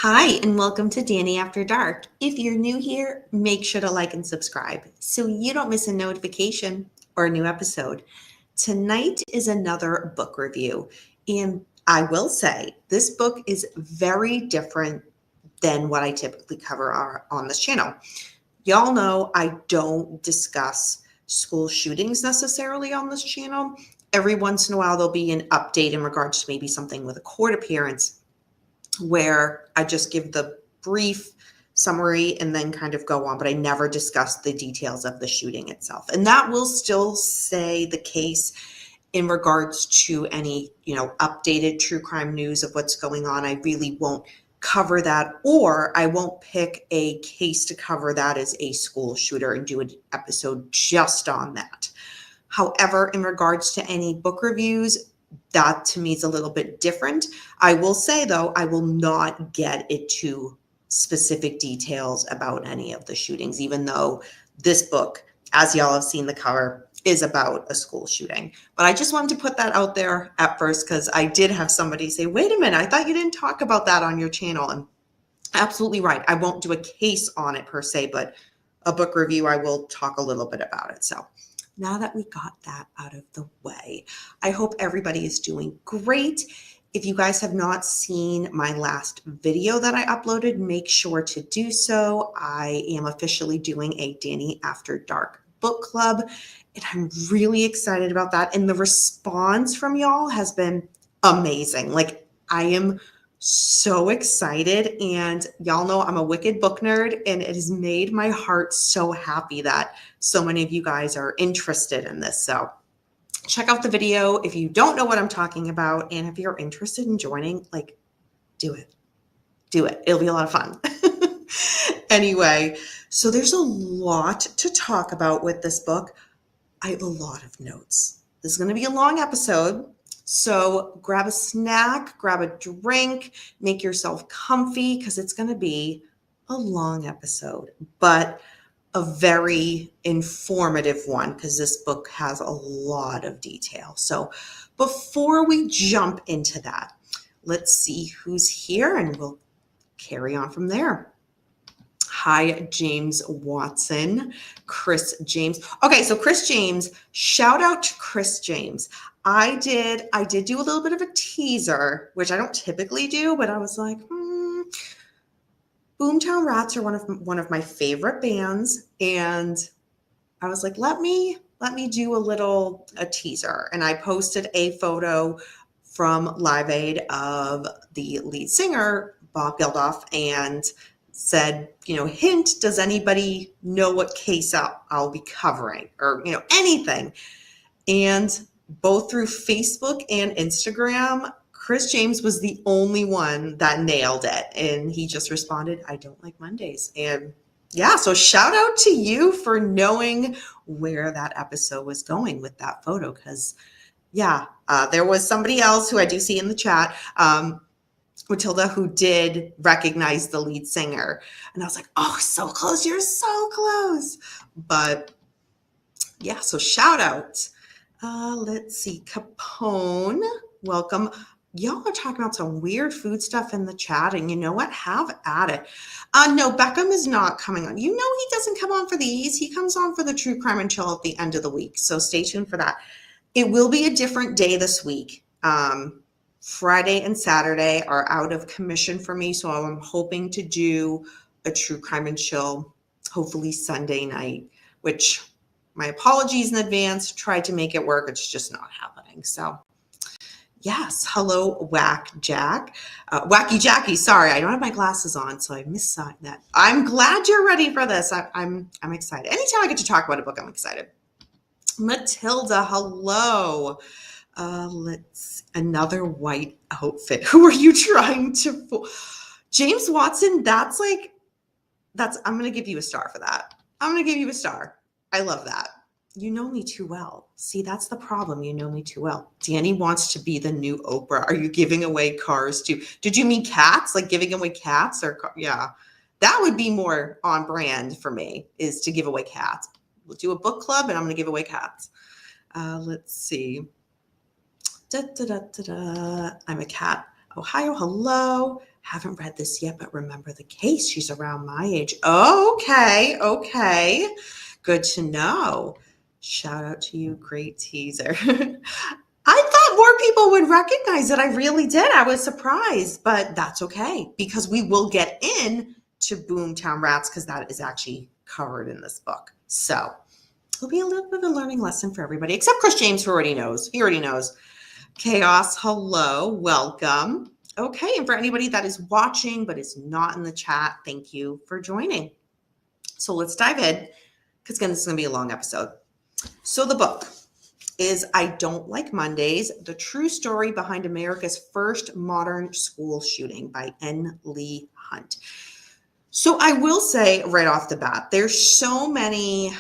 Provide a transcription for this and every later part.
Hi, and welcome to Danny After Dark. If you're new here, make sure to like and subscribe so you don't miss a notification or a new episode. Tonight is another book review, and I will say this book is very different than what I typically cover on this channel. Y'all know I don't discuss school shootings necessarily on this channel. Every once in a while, there'll be an update in regards to maybe something with a court appearance where I just give the brief summary and then kind of go on, but I never discuss the details of the shooting itself. And that will still stay the case in regards to any, updated true crime news of what's going on. I really won't cover that, or I won't pick a case to cover that as a school shooter and do an episode just on that. However, in regards to any book reviews, that to me is a little bit different. I will say, though, I will not get into specific details about any of the shootings, even though this book, as y'all have seen the cover, is about a school shooting. But I just wanted to put that out there at first because I did have somebody say, wait a minute, I thought you didn't talk about that on your channel. And absolutely right. I won't do a case on it per se, but a book review, I will talk a little bit about it. So now that we got that out of the way, I hope everybody is doing great. If you guys have not seen my last video that I uploaded, make sure to do so. I am officially doing a Danny After Dark book club, and I'm really excited about that. And the response from y'all has been amazing. Like, I am so excited, and y'all know I'm a wicked book nerd, and it has made my heart so happy that so many of you guys are interested in this. So check out the video if you don't know what I'm talking about, and if you're interested in joining, like, do it. It'll be a lot of fun. Anyway, so there's a lot to talk about with this book. I have a lot of notes. This is going to be a long episode. So grab a snack, grab a drink, make yourself comfy because it's going to be a long episode, but a very informative one because this book has a lot of detail. So before we jump into that, let's see who's here and we'll carry on from there. Hi, James Watson, Chris James. Okay, so Chris James, shout out to Chris James. I did do a little bit of a teaser, which I don't typically do, but I was like, Boomtown Rats are one of my favorite bands, and I was like, let me do a teaser, and I posted a photo from Live Aid of the lead singer Bob Geldof and said, hint, does anybody know what case I'll be covering, or anything? And both through Facebook and Instagram, Chris James was the only one that nailed it. And he just responded, I don't like Mondays. And yeah, so shout out to you for knowing where that episode was going with that photo. Because there was somebody else who I do see in the chat, Matilda, who did recognize the lead singer. And I was like, oh, so close. You're so close. But yeah, so shout out. Let's see. Capone, welcome. Y'all are talking about some weird food stuff in the chat, and you know what? Have at it. No, Beckham is not coming on. He doesn't come on for these. He comes on for the True Crime and Chill at the end of the week. So stay tuned for that. It will be a different day this week. Friday and Saturday are out of commission for me, so I'm hoping to do a True Crime and Chill, hopefully Sunday night, which my apologies in advance. Tried to make it work. It's just not happening. So yes, hello, Wacky Jackie. Sorry, I don't have my glasses on, so I missed that. I'm glad you're ready for this. I'm excited. Anytime I get to talk about a book, I'm excited. Matilda, hello. Another white outfit. Who are you trying to fool? James Watson, I'm going to give you a star for that. I'm going to give you a star. I love that. You know me too well. See, that's the problem. You know me too well. Danny wants to be the new Oprah. Are you giving away cars too? Did you mean cats? Like giving away cats yeah, that would be more on brand for me, is to give away cats. We'll do a book club and I'm going to give away cats. Let's see. I'm a cat. Ohio, hello. Haven't read this yet, but remember the case. She's around my age. Okay. Good to know. Shout out to you. Great teaser. I thought more people would recognize it. I really did. I was surprised, but that's okay because we will get in to Boomtown Rats because that is actually covered in this book. So it'll be a little bit of a learning lesson for everybody, except Chris James, who already knows. He already knows. Chaos, hello, welcome. Okay, and for anybody that is watching but is not in the chat, thank you for joining. So let's dive in because again, this is going to be a long episode. So the book is I Don't Like Mondays, the true story behind America's first modern school shooting by Leigh Hunt. So I will say right off the bat, there's so many,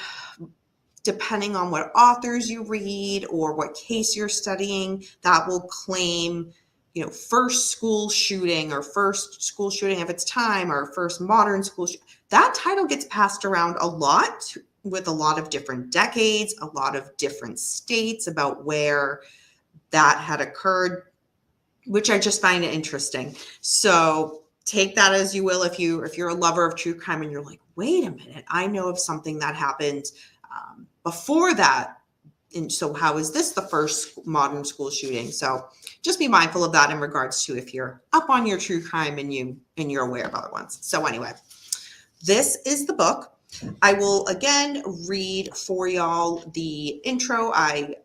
depending on what authors you read or what case you're studying, that will claim, first school shooting or first school shooting of its time or first modern school shooting. That title gets passed around a lot with a lot of different decades, a lot of different states about where that had occurred, which I just find interesting. So take that as you will if you're a lover of true crime and you're like, wait a minute, I know of something that happened before that. And so how is this the first modern school shooting? So just be mindful of that in regards to if you're up on your true crime and you're aware of other ones. So anyway, this is the book. I will again read for y'all the intro. I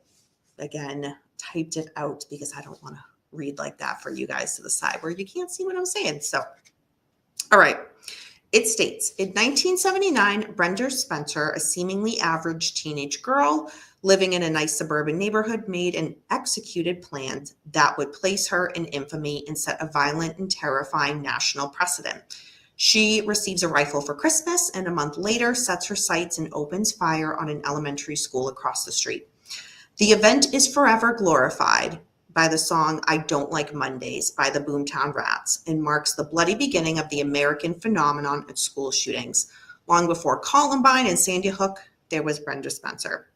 again typed it out because I don't want to read like that for you guys to the side where you can't see what I'm saying. So, all right. It states, in 1979, Brenda Spencer, a seemingly average teenage girl living in a nice suburban neighborhood, made an executed plan that would place her in infamy and set a violent and terrifying national precedent. She receives a rifle for Christmas and a month later sets her sights and opens fire on an elementary school across the street. The event is forever glorified by the song I Don't Like Mondays by the Boomtown Rats and marks the bloody beginning of the American phenomenon of school shootings. Long before Columbine and Sandy Hook, there was Brenda Spencer.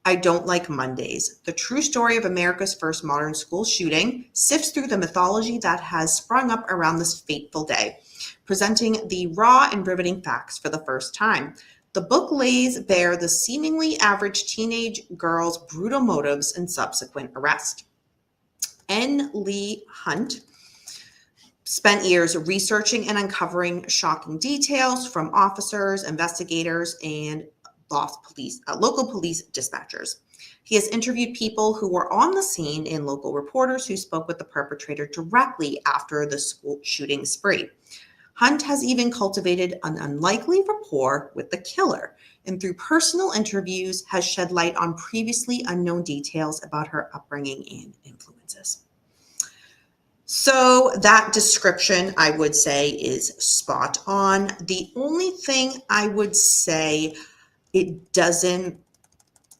I Don't Like Mondays, the true story of America's first modern school shooting, sifts through the mythology that has sprung up around this fateful day, presenting the raw and riveting facts for the first time. The book lays bare the seemingly average teenage girl's brutal motives and subsequent arrest. Leigh Hunt spent years researching and uncovering shocking details from officers, investigators, and local police dispatchers. He has interviewed people who were on the scene and local reporters who spoke with the perpetrator directly after the school shooting spree. Hunt has even cultivated an unlikely rapport with the killer, and through personal interviews has shed light on previously unknown details about her upbringing and influences. So that description, I would say, is spot on. The only thing I would say it doesn't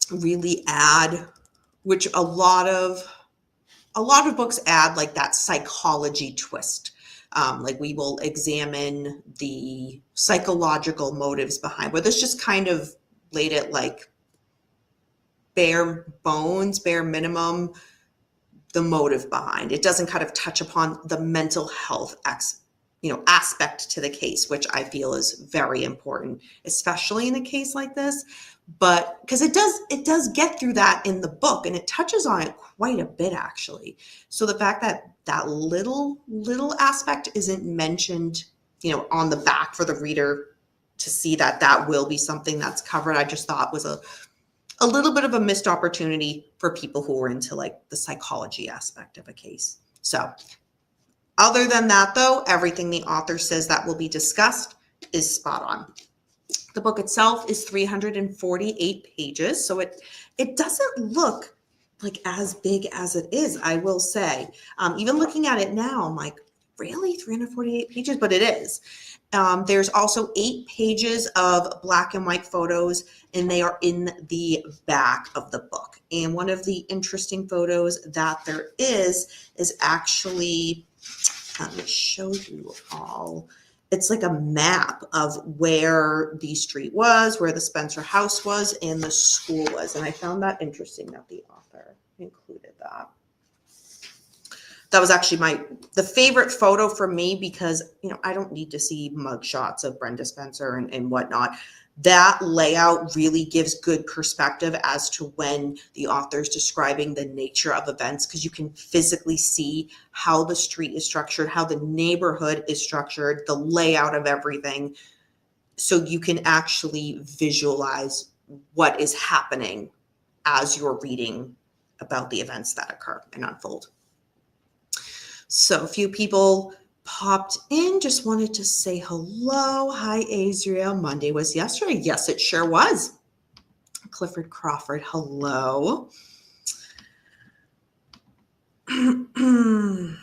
really add, which a lot of books add, like that psychology twist. Like we will examine the psychological motives behind, where this just kind of laid it like bare bones, bare minimum, the motive behind. It doesn't kind of touch upon the mental health aspect to the case, which I feel is very important, especially in a case like this. But because it does get through that in the book, and it touches on it quite a bit actually. So the fact that that little aspect isn't mentioned, on the back for the reader to see that will be something that's covered, I just thought was a little bit of a missed opportunity for people who are into like the psychology aspect of a case. So other than that, though, everything the author says that will be discussed is spot on. The book itself is 348 pages, so it doesn't look like as big as it is, I will say. Even looking at it now, I'm like, really? 348 pages? But it is. There's also 8 pages of black and white photos, and they are in the back of the book. And one of the interesting photos that there is actually, let me show you all. It's like a map of where the street was, where the Spencer house was, and the school was. And I found that interesting that the author included that. that was actually the favorite photo for me because, I don't need to see mug shots of Brenda Spencer and whatnot. That layout really gives good perspective as to when the author is describing the nature of events, because you can physically see how the street is structured, how the neighborhood is structured, the layout of everything. So you can actually visualize what is happening as you're reading about the events that occur and unfold. So a few people popped in, just wanted to say hello. Hi, Azriel. Monday was yesterday. Yes, it sure was. Clifford Crawford, hello. I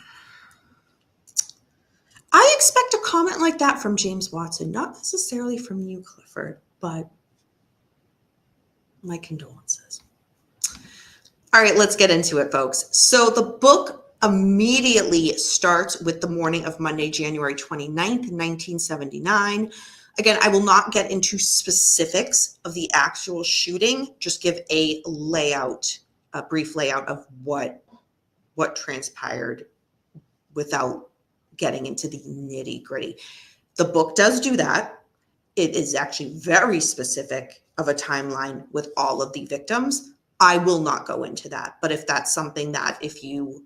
expect a comment like that from James Watson, not necessarily from you, Clifford, but my condolences. All right, let's get into it, folks. So the book immediately starts with the morning of Monday, January 29th, 1979. Again, I will not get into specifics of the actual shooting, just give a brief layout of what transpired without getting into the nitty-gritty. The book does do that. It is actually very specific of a timeline with all of the victims. I will not go into that, but if that's something that if you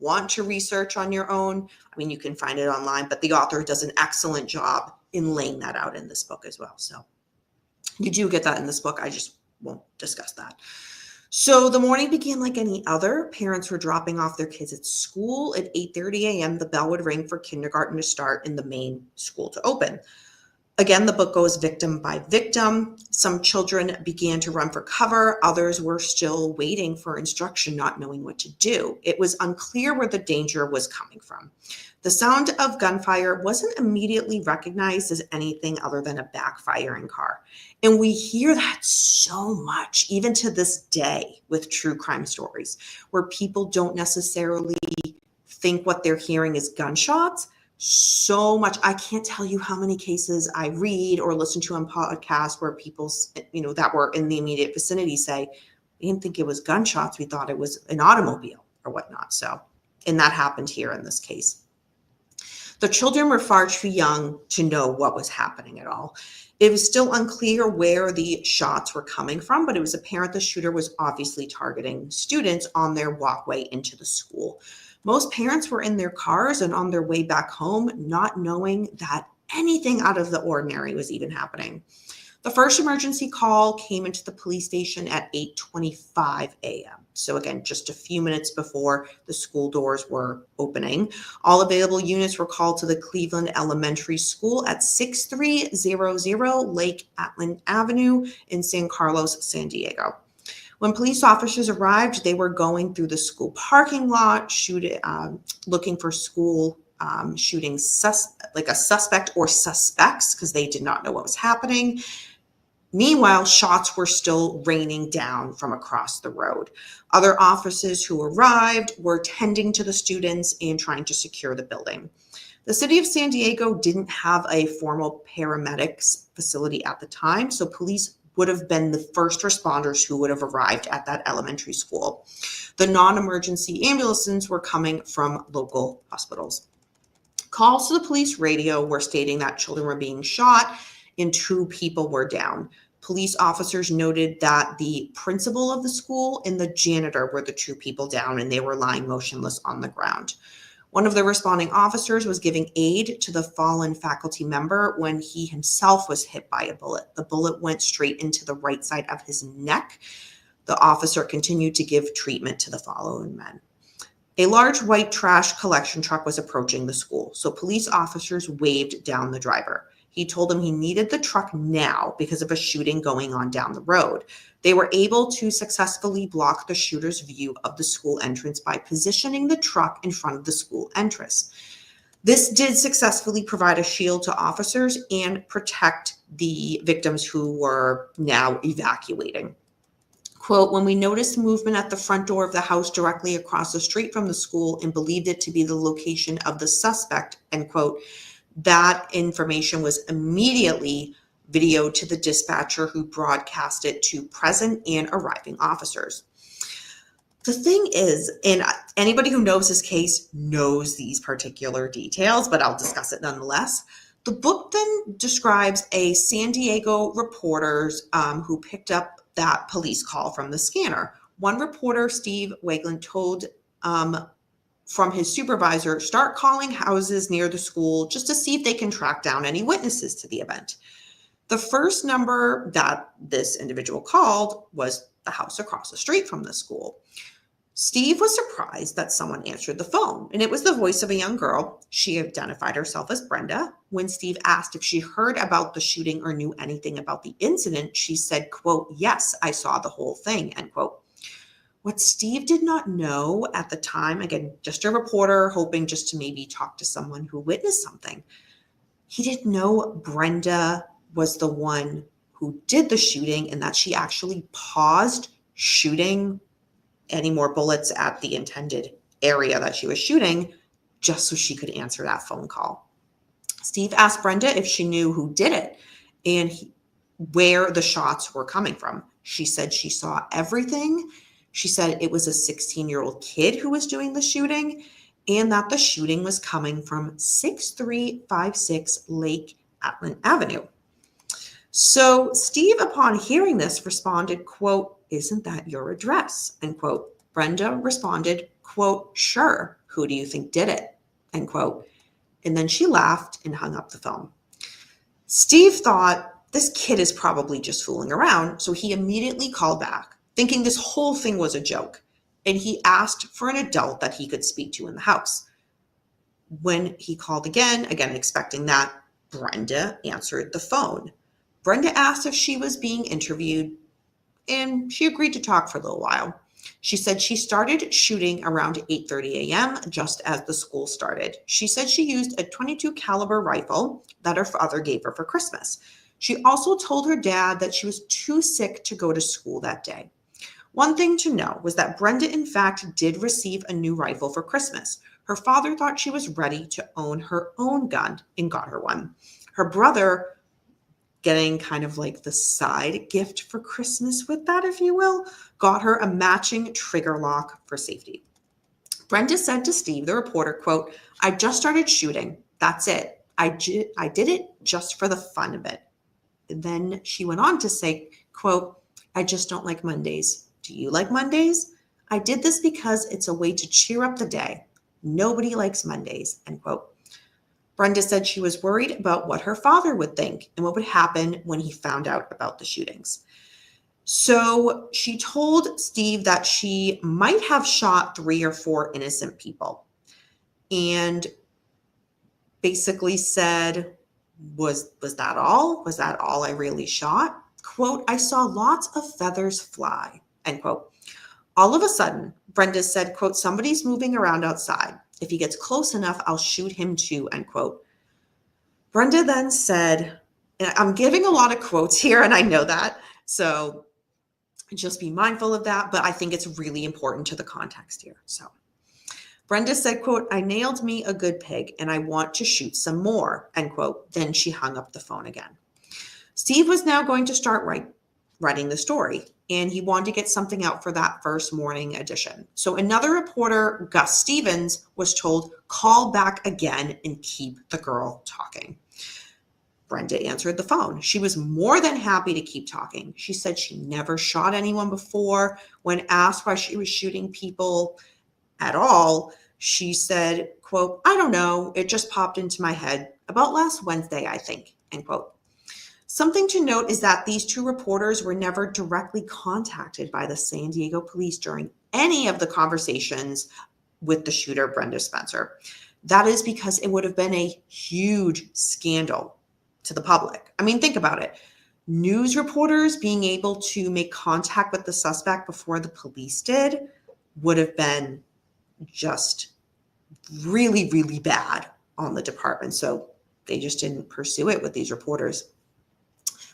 want to research on your own, you can find it online, but the author does an excellent job in laying that out in this book as well. So you do get that in this book. I just won't discuss that. So the morning began like any other. Parents were dropping off their kids at school. At 8:30 a.m., the bell would ring for kindergarten to start and the main school to open. Again, the book goes victim by victim. Some children began to run for cover. Others were still waiting for instruction, not knowing what to do. It was unclear where the danger was coming from. The sound of gunfire wasn't immediately recognized as anything other than a backfiring car. And we hear that so much, even to this day, with true crime stories, where people don't necessarily think what they're hearing is gunshots. So much. I can't tell you how many cases I read or listen to on podcasts where people, that were in the immediate vicinity say, we didn't think it was gunshots. We thought it was an automobile or whatnot. So, and that happened here in this case. The children were far too young to know what was happening at all. It was still unclear where the shots were coming from, but it was apparent the shooter was obviously targeting students on their walkway into the school. Most parents were in their cars and on their way back home, not knowing that anything out of the ordinary was even happening. The first emergency call came into the police station at 8:25 a.m. So again, just a few minutes before the school doors were opening. All available units were called to the Cleveland Elementary School at 6300 Lake Atlan Avenue in San Carlos, San Diego. When police officers arrived, they were going through the school parking lot, looking for school shooting like a suspect or suspects, because they did not know what was happening. Meanwhile, shots were still raining down from across the road. Other officers who arrived were tending to the students and trying to secure the building. The city of San Diego didn't have a formal paramedics facility at the time, so police would have been the first responders who would have arrived at that elementary school. The non-emergency ambulances were coming from local hospitals. Calls to the police radio were stating that children were being shot and 2 people were down. Police officers noted that the principal of the school and the janitor were the 2 people down, and they were lying motionless on the ground. One of the responding officers was giving aid to the fallen faculty member when he himself was hit by a bullet. The bullet went straight into the right side of his neck. The officer continued to give treatment to the fallen men. A large white trash collection truck was approaching the school, so police officers waved down the driver. He told them he needed the truck now because of a shooting going on down the road. They were able to successfully block the shooter's view of the school entrance by positioning the truck in front of the school entrance. This did successfully provide a shield to officers and protect the victims who were now evacuating. Quote, when we noticed movement at the front door of the house directly across the street from the school and believed it to be the location of the suspect, end quote, that information was immediately videoed to the dispatcher who broadcast it to present and arriving officers. The thing is, and anybody who knows this case knows these particular details, but I'll discuss it nonetheless. The book then describes a San Diego reporters who picked up that police call from the scanner. One reporter, Steve Wagland, told from his supervisor, start calling houses near the school just to see if they can track down any witnesses to the event. The first number that this individual called was the house across the street from the school. Steve was surprised that someone answered the phone, and it was the voice of a young girl. She identified herself as Brenda. When Steve asked if she heard about the shooting or knew anything about the incident, she said, quote, yes, I saw the whole thing, end quote. What Steve did not know at the time, again, just a reporter hoping just to maybe talk to someone who witnessed something, he didn't know Brenda was the one who did the shooting and that she actually paused shooting any more bullets at the intended area that she was shooting just so she could answer that phone call. Steve asked Brenda if she knew who did it and where the shots were coming from. She said she saw everything. She said it was a 16-year-old kid who was doing the shooting and that the shooting was coming from 6356 Lake Atlant Avenue. So Steve, upon hearing this, responded, quote, isn't that your address? End quote. Brenda responded, quote, sure. Who do you think did it? End quote. And then she laughed and hung up the phone. Steve thought this kid is probably just fooling around, so he immediately called back, thinking this whole thing was a joke. And he asked for an adult that he could speak to in the house. When he called again expecting that, Brenda answered the phone. Brenda asked if she was being interviewed, and she agreed to talk for a little while. She said she started shooting around 8:30 a.m. just as the school started. She said she used a .22 caliber rifle that her father gave her for Christmas. She also told her dad that she was too sick to go to school that day. One thing to know was that Brenda, in fact, did receive a new rifle for Christmas. Her father thought she was ready to own her own gun and got her one. Her brother, getting kind of like the side gift for Christmas with that, if you will, got her a matching trigger lock for safety. Brenda said to Steve, the reporter, quote, I just started shooting. That's it. I did it just for the fun of it. And then she went on to say, quote, I just don't like Mondays. Do you like Mondays? I did this because it's a way to cheer up the day. Nobody likes Mondays, end quote. Brenda said she was worried about what her father would think and what would happen when he found out about the shootings. So she told Steve that she might have shot 3 or 4 innocent people and basically said, was that all? Was that all I really shot? Quote, I saw lots of feathers fly, end quote. All of a sudden, Brenda said, quote, somebody's moving around outside. If he gets close enough, I'll shoot him too, end quote. Brenda then said, and I'm giving a lot of quotes here, and I know that, so just be mindful of that, but I think it's really important to the context here. So Brenda said, quote, I nailed me a good pig, and I want to shoot some more, end quote. Then she hung up the phone again. Steve was now going to start writing the story, and he wanted to get something out for that first morning edition. So another reporter, Gus Stevens, was told, call back again and keep the girl talking. Brenda answered the phone. She was more than happy to keep talking. She said she never shot anyone before. When asked why she was shooting people at all, she said, quote, I don't know. It just popped into my head about last Wednesday, I think, end quote. Something to note is that these 2 reporters were never directly contacted by the San Diego police during any of the conversations with the shooter, Brenda Spencer. That is because it would have been a huge scandal to the public. I mean, think about it. News reporters being able to make contact with the suspect before the police did would have been just really, really bad on the department. So they just didn't pursue it with these reporters.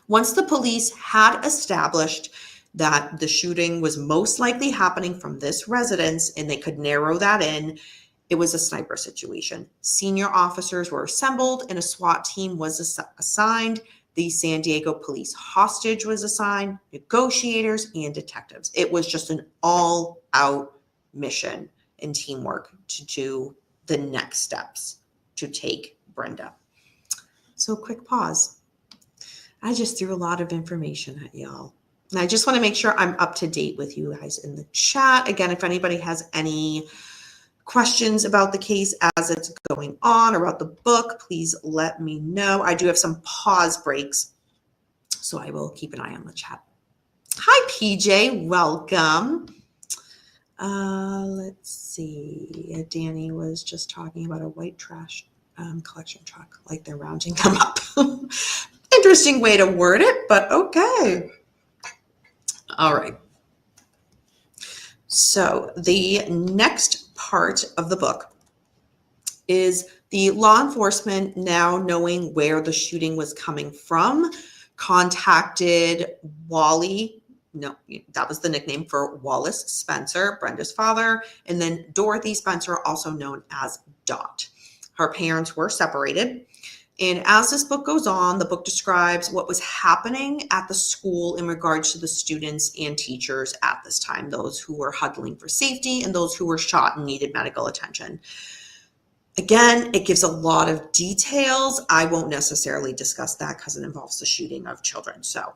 Once the police had established that the shooting was most likely happening from this residence and they could narrow that in, it was a sniper situation. Senior officers were assembled and a SWAT team was assigned. The San Diego police hostage was assigned, negotiators and detectives. It was just an all-out mission and teamwork to do the next steps to take Brenda. So quick pause. I just threw a lot of information at y'all. And I just want to make sure I'm up to date with you guys in the chat. Again, if anybody has any questions about the case as it's going on or about the book, please let me know. I do have some pause breaks, so I will keep an eye on the chat. Hi, PJ. Welcome. Let's see. Danny was just talking about a white trash collection truck, like they're rounding them up. Interesting way to word it, but okay. All right. So the next part of the book is the law enforcement, now knowing where the shooting was coming from, contacted Wally. No, that was the nickname for Wallace Spencer, Brenda's father, and then Dorothy Spencer, also known as Dot. Her parents were separated. And as this book goes on, the book describes what was happening at the school in regards to the students and teachers at this time, those who were huddling for safety and those who were shot and needed medical attention. Again, it gives a lot of details. I won't necessarily discuss that because it involves the shooting of children. So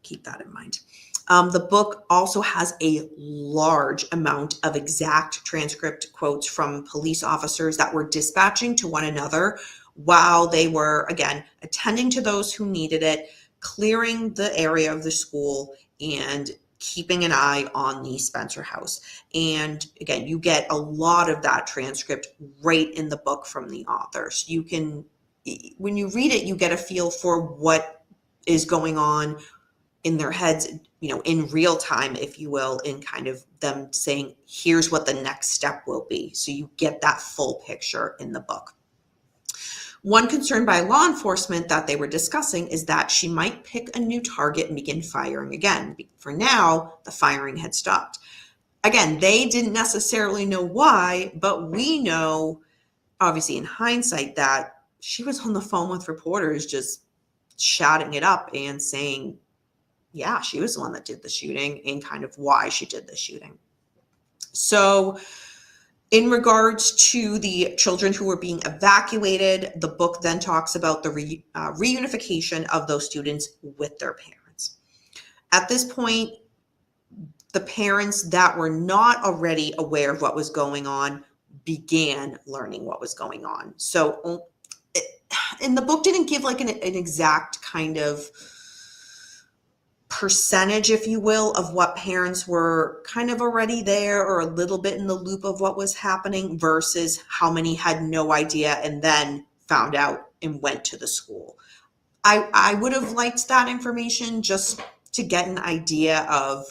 keep that in mind. The book also has a large amount of exact transcript quotes from police officers that were dispatching to one another while they were, again, attending to those who needed it, clearing the area of the school, and keeping an eye on the Spencer house. And again, you get a lot of that transcript right in the book from the authors. You can, when you read it, you get a feel for what is going on in their heads, in real time, if you will, in kind of them saying, here's what the next step will be. So you get that full picture in the book. One concern by law enforcement that they were discussing is that she might pick a new target and begin firing again. For now, the firing had stopped. Again, they didn't necessarily know why, but we know, obviously in hindsight, that she was on the phone with reporters just shouting it up and saying, yeah, she was the one that did the shooting and kind of why she did the shooting. So in regards to the children who were being evacuated, the book then talks about the reunification of those students with their parents. At this point, the parents that were not already aware of what was going on began learning what was going on. So, and the book didn't give like an exact kind of percentage, if you will, of what parents were kind of already there or a little bit in the loop of what was happening versus how many had no idea and then found out and went to the school. I would have liked that information just to get an idea of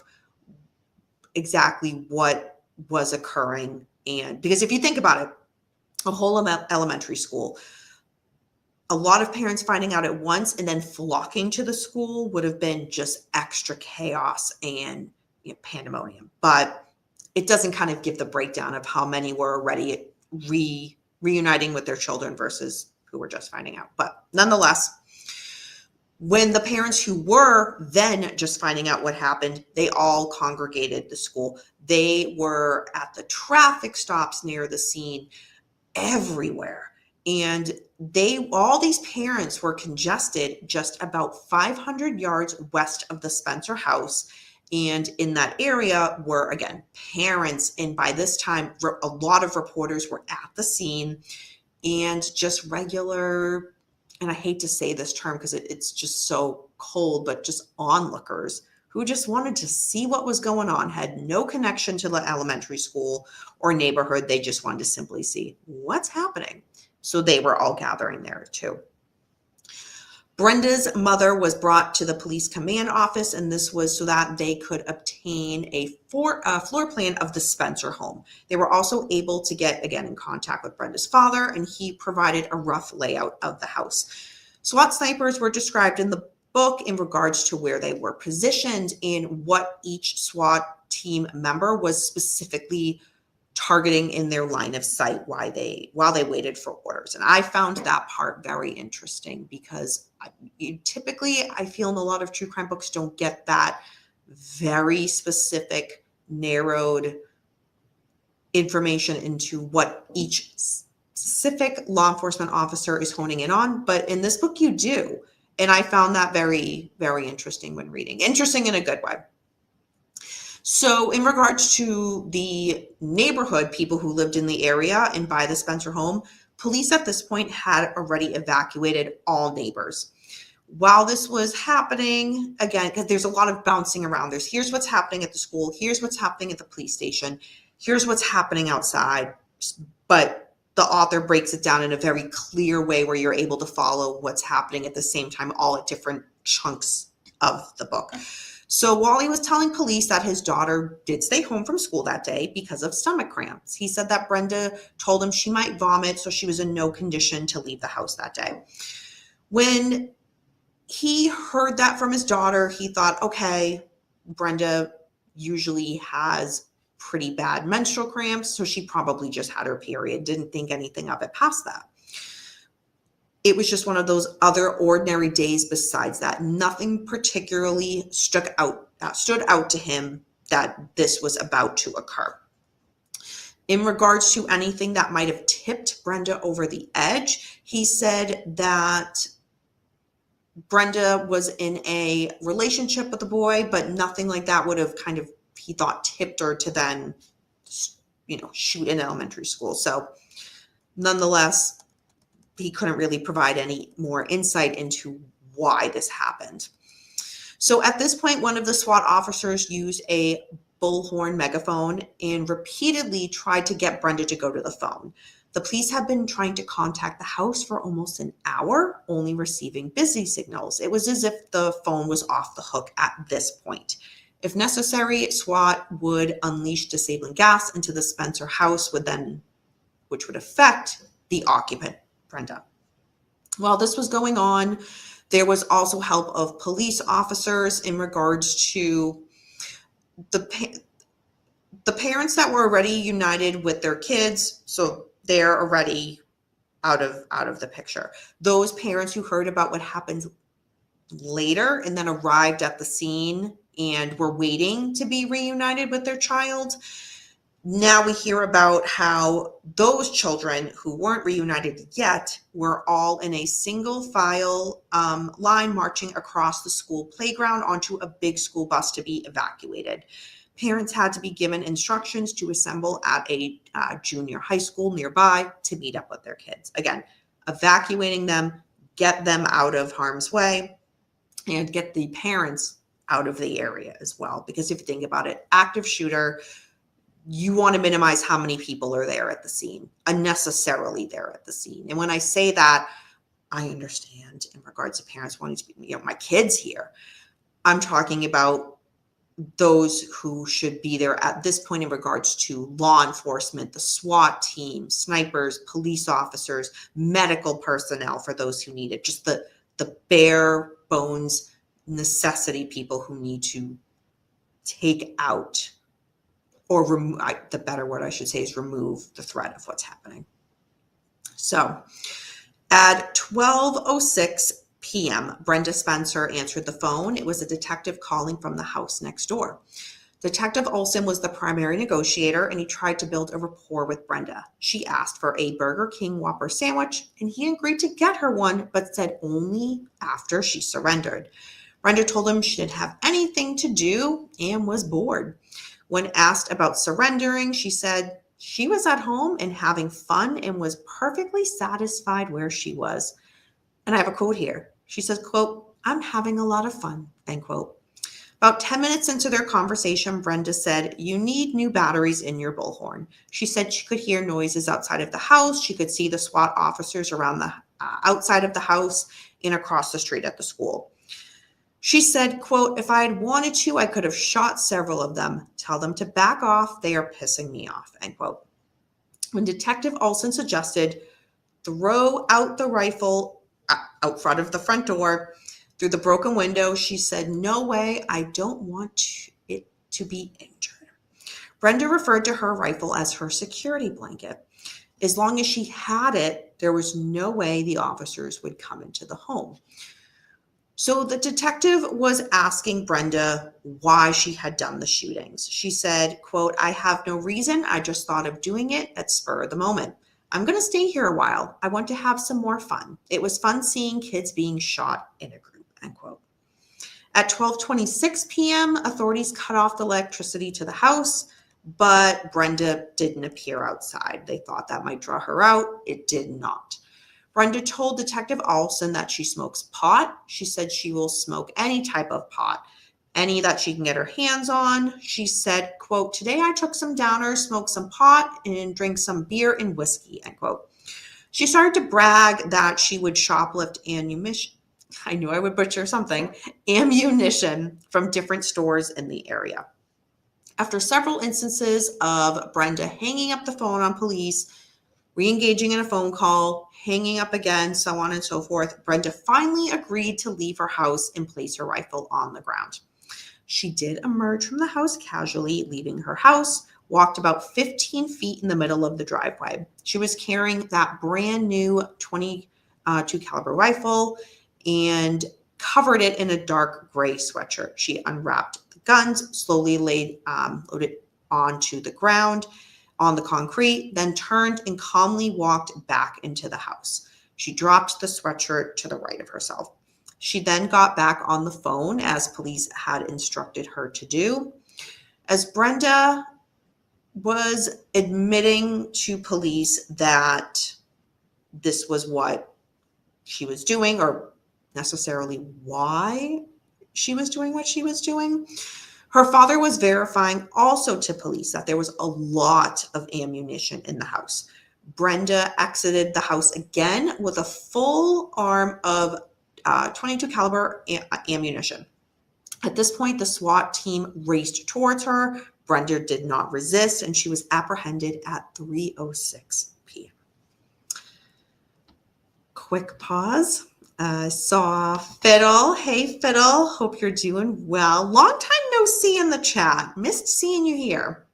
exactly what was occurring. And because if you think about it, a whole elementary school, a lot of parents finding out at once and then flocking to the school would have been just extra chaos and pandemonium. But it doesn't kind of give the breakdown of how many were already reuniting with their children versus who were just finding out. But nonetheless, when the parents who were then just finding out what happened, they all congregated the school. They were at the traffic stops near the scene, everywhere. And all these parents were congested just about 500 yards west of the Spencer house. And in that area were, again, parents. And by this time, a lot of reporters were at the scene and just regular, and I hate to say this term because it's just so cold, but just onlookers who just wanted to see what was going on, had no connection to the elementary school or neighborhood. They just wanted to simply see what's happening. So they were all gathering there too. Brenda's mother was brought to the police command office, and this was so that they could obtain a floor plan of the Spencer home. They were also able to get, again, in contact with Brenda's father, and he provided a rough layout of the house. SWAT snipers were described in the book in regards to where they were positioned and what each SWAT team member was specifically targeting in their line of sight while they waited for orders. And I found that part very interesting because typically I feel in a lot of true crime books don't get that very specific narrowed information into what each specific law enforcement officer is honing in on. But in this book, you do. And I found that very, very interesting when reading. Interesting in a good way. So in regards to the neighborhood, people who lived in the area and by the Spencer home, police at this point had already evacuated all neighbors. While this was happening, again, because there's a lot of bouncing around. Here's what's happening at the school. Here's what's happening at the police station. Here's what's happening outside. But the author breaks it down in a very clear way where you're able to follow what's happening at the same time, all at different chunks of the book. So while he was telling police that his daughter did stay home from school that day because of stomach cramps, he said that Brenda told him she might vomit, so she was in no condition to leave the house that day. When he heard that from his daughter, he thought, okay, Brenda usually has pretty bad menstrual cramps, so she probably just had her period, didn't think anything of it past that. It was just one of those other ordinary days besides that. Nothing particularly stood out to him that this was about to occur. In regards to anything that might have tipped Brenda over the edge, he said that Brenda was in a relationship with the boy, but nothing like that would have he thought, tipped her to then, shoot in elementary school. So nonetheless, he couldn't really provide any more insight into why this happened. So at this point, one of the SWAT officers used a bullhorn megaphone and repeatedly tried to get Brenda to go to the phone. The police had been trying to contact the house for almost an hour, only receiving busy signals. It was as if the phone was off the hook at this point. If necessary, SWAT would unleash disabling gas into the Spencer house, which would affect the occupant, Brenda. While this was going on, there was also help of police officers in regards to the parents that were already united with their kids, so they're already out of the picture. Those parents who heard about what happened later and then arrived at the scene and were waiting to be reunited with their child, now we hear about how those children who weren't reunited yet were all in a single file line marching across the school playground onto a big school bus to be evacuated. Parents had to be given instructions to assemble at a junior high school nearby to meet up with their kids. Again, evacuating them, get them out of harm's way, and get the parents out of the area as well. Because if you think about it, active shooter, you want to minimize how many people are there at the scene, unnecessarily there at the scene. And when I say that, I understand in regards to parents wanting to be, my kids here. I'm talking about those who should be there at this point in regards to law enforcement, the SWAT team, snipers, police officers, medical personnel for those who need it, just the bare bones necessity people who need to take out or the better word I should say is remove the threat of what's happening. So at 12:06 p.m., Brenda Spencer answered the phone. It was a detective calling from the house next door. Detective Olson was the primary negotiator, and he tried to build a rapport with Brenda. She asked for a Burger King Whopper sandwich, and he agreed to get her one, but said only after she surrendered. Brenda told him she didn't have anything to do and was bored. When asked about surrendering, she said she was at home and having fun and was perfectly satisfied where she was. And I have a quote here. She says, quote, "I'm having a lot of fun," end quote. About 10 minutes into their conversation, Brenda said, "You need new batteries in your bullhorn." She said she could hear noises outside of the house. She could see the SWAT officers around the outside of the house and across the street at the school. She said, quote, "If I had wanted to, I could have shot several of them. Tell them to back off. They are pissing me off," end quote. When Detective Olson suggested throw out the rifle out front of the front door through the broken window, she said, "No way, I don't want it to be injured." Brenda referred to her rifle as her security blanket. As long as she had it, there was no way the officers would come into the home. So the detective was asking Brenda why she had done the shootings. She said, quote, "I have no reason. I just thought of doing it at spur of the moment. I'm going to stay here a while. I want to have some more fun. It was fun seeing kids being shot in a group," end quote. At 12:26 p.m., authorities cut off the electricity to the house, but Brenda didn't appear outside. They thought that might draw her out. It did not. Brenda told Detective Olson that she smokes pot. She said she will smoke any type of pot, any that she can get her hands on. She said, quote, "Today I took some downers, smoked some pot, and drank some beer and whiskey," end quote. She started to brag that she would shoplift ammunition. I knew I would butcher something, ammunition from different stores in the area. After several instances of Brenda hanging up the phone on police, re-engaging in a phone call, hanging up again, so on and so forth, Brenda finally agreed to leave her house and place her rifle on the ground. She did emerge from the house casually, leaving her house, walked about 15 feet in the middle of the driveway. She was carrying that brand new 22 caliber rifle and covered it in a dark gray sweatshirt. She unwrapped the guns, slowly loaded onto the ground on the concrete, then turned and calmly walked back into the house. She dropped the sweatshirt to the right of herself. She then got back on the phone as police had instructed her to do. As Brenda was admitting to police that this was what she was doing, or necessarily why she was doing what she was doing, her father was verifying also to police that there was a lot of ammunition in the house. Brenda exited the house again with a full arm of 22 caliber ammunition. At this point, the SWAT team raced towards her. Brenda did not resist, and she was apprehended at 3:06 p.m. Quick pause. I saw Fiddle. Hey, Fiddle. Hope you're doing well. Long time no see in the chat. Missed seeing you here,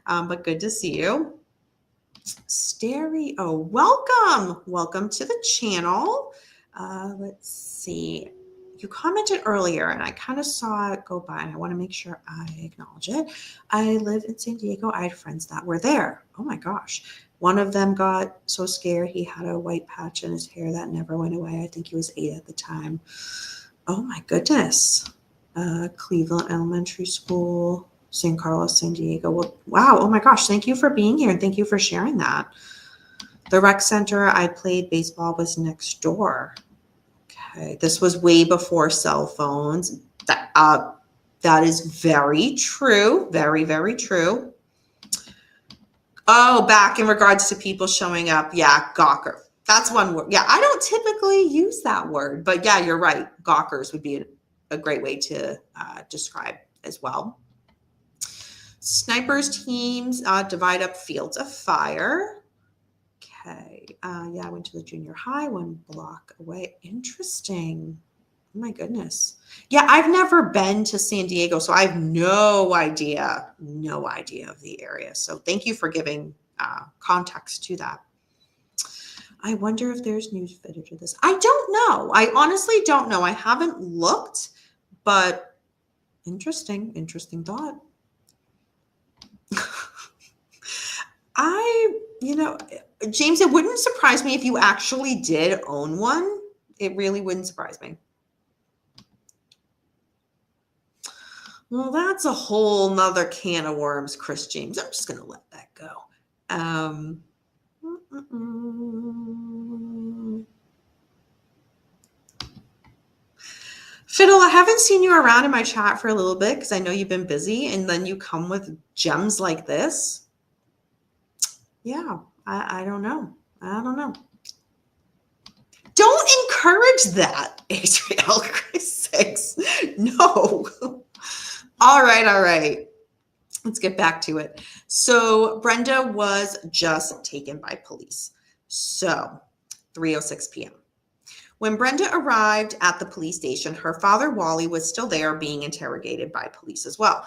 but good to see you. Stereo, welcome. Welcome to the channel. Let's see. You commented earlier, and I kind of saw it go by, and I want to make sure I acknowledge it. I live in San Diego. I had friends that were there. Oh my gosh. One of them got so scared he had a white patch in his hair that never went away. I think he was 8 at the time. Oh my goodness. Cleveland Elementary School, San Carlos, San Diego. Well, wow. Oh my gosh. Thank you for being here, and thank you for sharing that. The rec center I played baseball was next door. Okay. This was way before cell phones. That is very true. Very, very true. Oh, back in regards to people showing up. Yeah, gawker. That's one word. Yeah, I don't typically use that word, but yeah, you're right. Gawkers would be a great way to describe as well. Snipers teams divide up fields of fire. Okay. Yeah, I went to the junior high, 1 block away. Interesting. Oh my goodness. Yeah, I've never been to San Diego, so I have no idea of the area. So thank you for giving context to that. I wonder if there's news footage of this. I don't know. I honestly don't know. I haven't looked, but interesting thought. James, it wouldn't surprise me if you actually did own one. It really wouldn't surprise me. Well, that's a whole nother can of worms, Chris James. I'm just going to let that go. Fiddle, I haven't seen you around in my chat for a little bit because I know you've been busy, and then you come with gems like this. Yeah, I don't know. Don't encourage that, Adriel, Chris 6. No. All right. Let's get back to it. So Brenda was just taken by police. So 3:06 p.m. When Brenda arrived at the police station, her father, Wally, was still there being interrogated by police as well,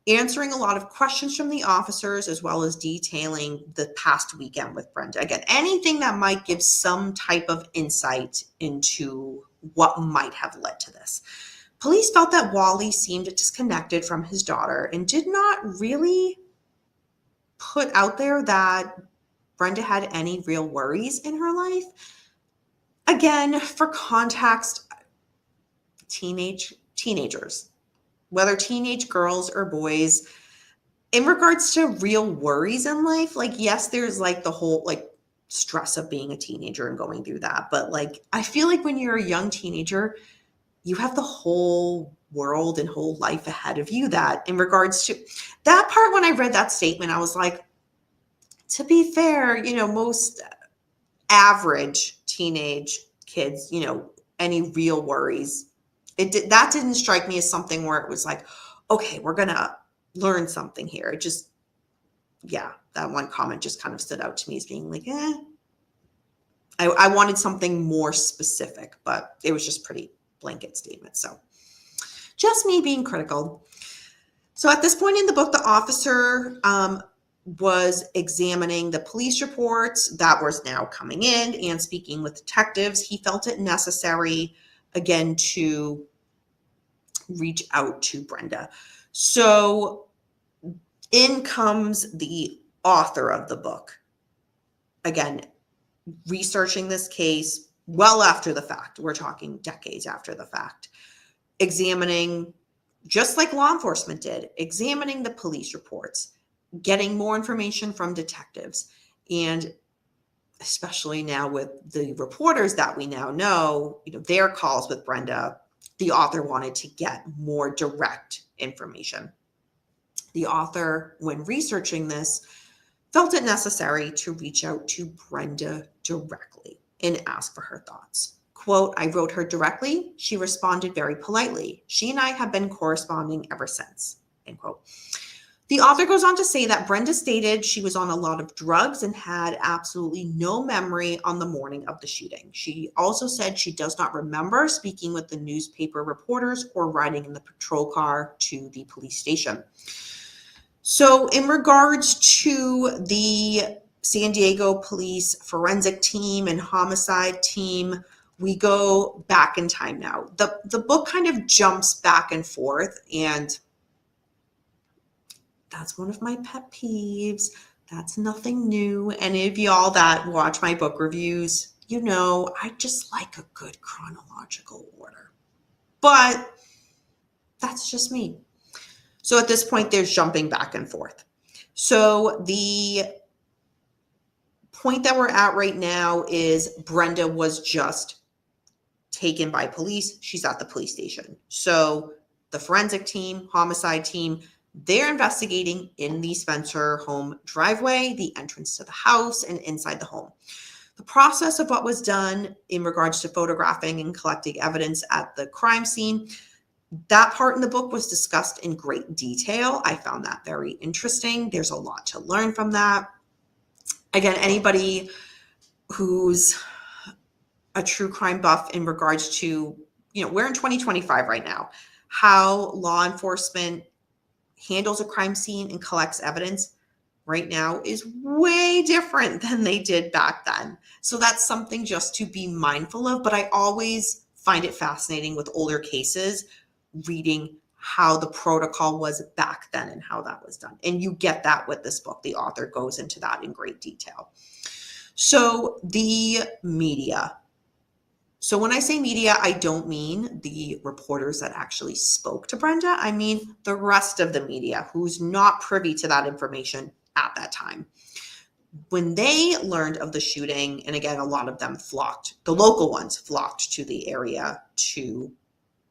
answering a lot of questions from the officers as well as detailing the past weekend with Brenda. Again, anything that might give some type of insight into what might have led to this. Police felt that Wally seemed disconnected from his daughter and did not really put out there that Brenda had any real worries in her life. Again, for context, teenagers, whether teenage girls or boys, in regards to real worries in life, like, yes, there's like the whole like stress of being a teenager and going through that. But like, I feel like when you're a young teenager, you have the whole world and whole life ahead of you. That in regards to that part, when I read that statement, I was like, to be fair, most average teenage kids, any real worries, that didn't strike me as something where it was like, okay, we're going to learn something here. It just, yeah, that one comment just kind of stood out to me as being like, I wanted something more specific, but it was just pretty blanket statement. So just me being critical. So at this point in the book, the officer was examining the police reports that was now coming in and speaking with detectives. He felt it necessary, again, to reach out to Brenda. So in comes the author of the book, again, researching this case well after the fact. We're talking decades after the fact, examining, just like law enforcement did, examining the police reports, getting more information from detectives, and especially now with the reporters that we now know, their calls with Brenda, the author wanted to get more direct information. The author, when researching this, felt it necessary to reach out to Brenda directly and ask for her thoughts. Quote, I wrote her directly. She responded very politely. She and I have been corresponding ever since, end quote. The author goes on to say that Brenda stated she was on a lot of drugs and had absolutely no memory on the morning of the shooting. She also said she does not remember speaking with the newspaper reporters or riding in the patrol car to the police station. So in regards to the San Diego police forensic team and homicide team, we go back in time now. The book kind of jumps back and forth, and that's one of my pet peeves. That's nothing new. Any of y'all that watch my book reviews, I just like a good chronological order. But that's just me. So at this point, there's jumping back and forth. So the point that we're at right now is Brenda was just taken by police. She's at the police station. So the forensic team, homicide team, they're investigating in the Spencer home driveway, the entrance to the house, and inside the home. The process of what was done in regards to photographing and collecting evidence at the crime scene, that part in the book was discussed in great detail. I found that very interesting. There's a lot to learn from that. Again, anybody who's a true crime buff in regards to, we're in 2025 right now, how law enforcement handles a crime scene and collects evidence right now is way different than they did back then. So that's something just to be mindful of. But I always find it fascinating with older cases, reading how the protocol was back then and how that was done. And you get that with this book. The author goes into that in great detail. So the media. So when I say media, I don't mean the reporters that actually spoke to Brenda. I mean the rest of the media who's not privy to that information at that time. When they learned of the shooting, and again, a lot of them flocked, the local ones flocked to the area to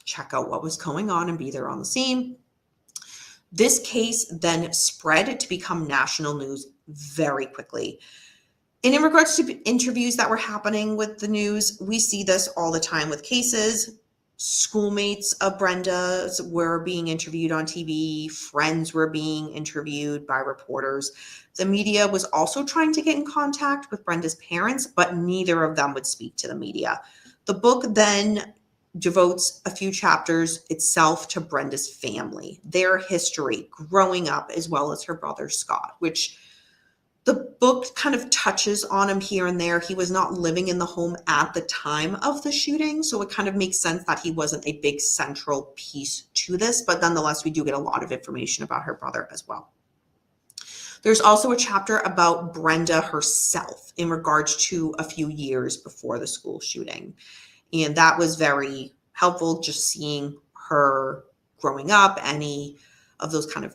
check out what was going on and be there on the scene. This case then spread to become national news very quickly. And in regards to interviews that were happening with the news, we see this all the time with cases. Schoolmates of Brenda's were being interviewed on TV. Friends were being interviewed by reporters. The media was also trying to get in contact with Brenda's parents, but neither of them would speak to the media. The book then devotes a few chapters itself to Brenda's family, their history growing up, as well as her brother Scott, which The book kind of touches on him here and there. He was not living in the home at the time of the shooting, so it kind of makes sense that he wasn't a big central piece to this, but nonetheless, we do get a lot of information about her brother as well. There's also a chapter about Brenda herself in regards to a few years before the school shooting, and that was very helpful, just seeing her growing up, any of those kind of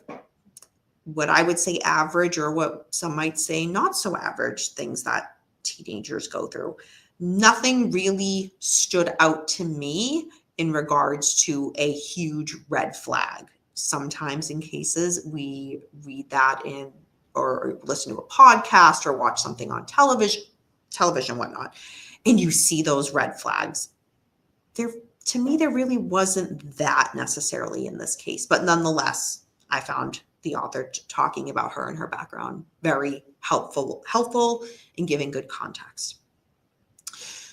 what I would say average, or what some might say not so average, things that teenagers go through. Nothing really stood out to me in regards to a huge red flag. Sometimes in cases we read that in or listen to a podcast or watch something on television, whatnot, and you see those red flags. To me, there really wasn't that necessarily in this case, but nonetheless, I found the author talking about her and her background very helpful in giving good context.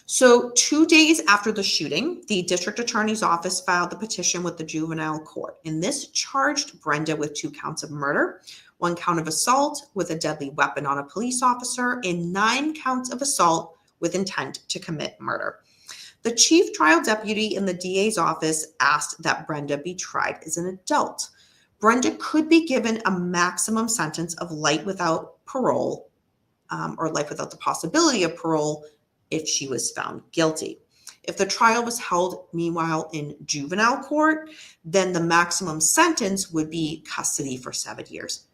So 2 days after the shooting, the district attorney's office filed the petition with the juvenile court, and this charged Brenda with 2 counts of murder, 1 count of assault with a deadly weapon on a police officer, and 9 counts of assault with intent to commit murder. The chief trial deputy in the DA's office asked that Brenda be tried as an adult. Brenda could be given a maximum sentence of life without parole, or life without the possibility of parole if she was found guilty. If the trial was held, meanwhile, in juvenile court, then the maximum sentence would be custody for 7 years.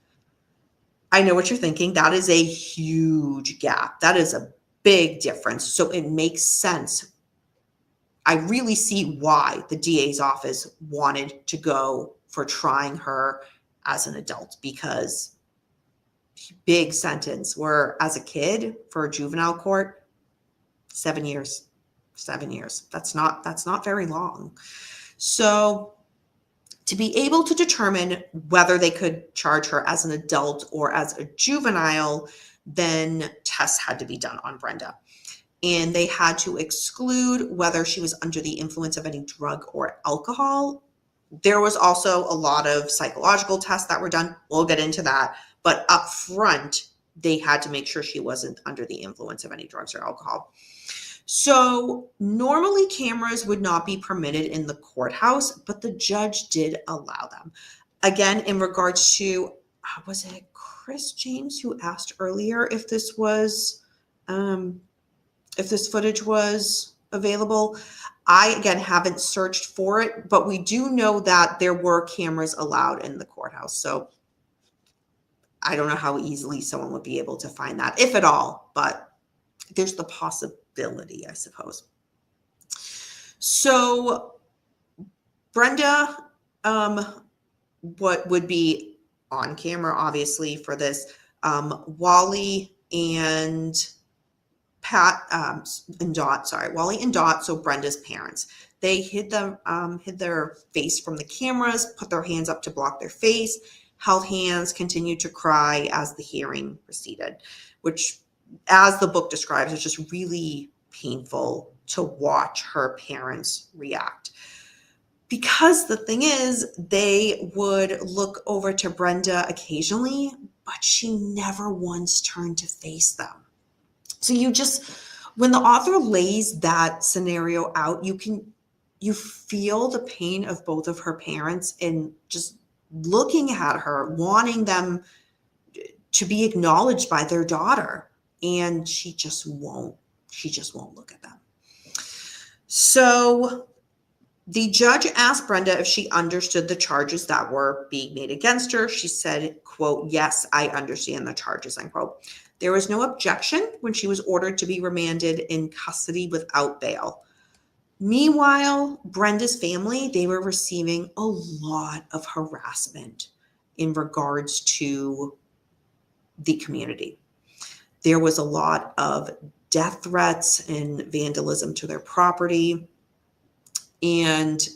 I know what you're thinking. That is a huge gap. That is a big difference. So it makes sense. I really see why the DA's office wanted to go for trying her as an adult, because big sentence, where as a kid for a juvenile court, 7 years. 7 years. That's not very long. So to be able to determine whether they could charge her as an adult or as a juvenile, then tests had to be done on Brenda. And they had to exclude whether she was under the influence of any drug or alcohol. There was also a lot of psychological tests that were done. We'll get into that. But up front, they had to make sure she wasn't under the influence of any drugs or alcohol. So normally cameras would not be permitted in the courthouse, but the judge did allow them. Again, in regards to, was it Chris James who asked earlier if this footage was available? I, again, haven't searched for it, but we do know that there were cameras allowed in the courthouse. So I don't know how easily someone would be able to find that, if at all, but there's the possibility, I suppose. So Brenda, what would be on camera, obviously, for this, Wally and Wally and Dot, so Brenda's parents, they hid their face from the cameras, put their hands up to block their face, held hands, continued to cry as the hearing proceeded, which, as the book describes, is just really painful to watch her parents react. Because the thing is, they would look over to Brenda occasionally, but she never once turned to face them. So when the author lays that scenario out, you feel the pain of both of her parents and just looking at her, wanting them to be acknowledged by their daughter. And she just won't look at them. So the judge asked Brenda if she understood the charges that were being made against her. She said, quote, "Yes, I understand the charges," unquote. There was no objection when she was ordered to be remanded in custody without bail. Meanwhile, Brenda's family, they were receiving a lot of harassment in regards to the community. There was a lot of death threats and vandalism to their property, and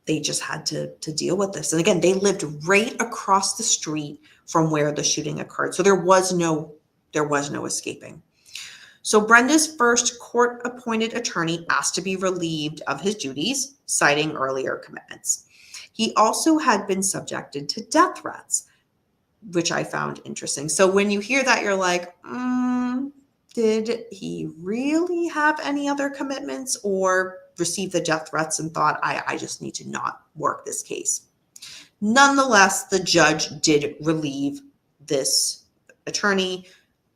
they just had to deal with this. And again, they lived right across the street from where the shooting occurred. So there was no escaping. So Brenda's first court-appointed attorney asked to be relieved of his duties, citing earlier commitments. He also had been subjected to death threats. which I found interesting. So when you hear that, you're like, did he really have any other commitments or received the death threats and thought, I just need to not work this case? Nonetheless, the judge did relieve this attorney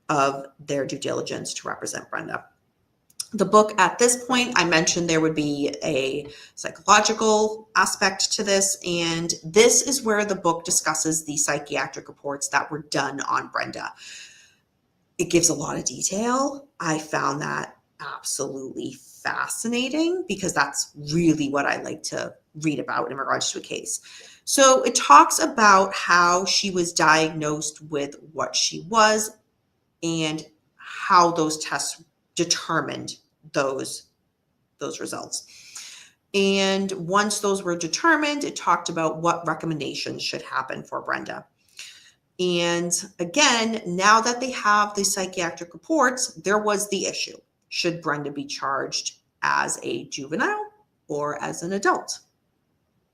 of their due diligence to represent Brenda. The book, at this point, I mentioned there would be a psychological aspect to this, and this is where the book discusses the psychiatric reports that were done on Brenda. It gives a lot of detail. I found that absolutely fascinating because that's really what I like to read about in regards to a case. So it talks about how she was diagnosed with what she was and how those tests determined those results. And once those were determined, it talked about what recommendations should happen for Brenda. And again, now that they have the psychiatric reports, there was the issue. Should Brenda be charged as a juvenile or as an adult?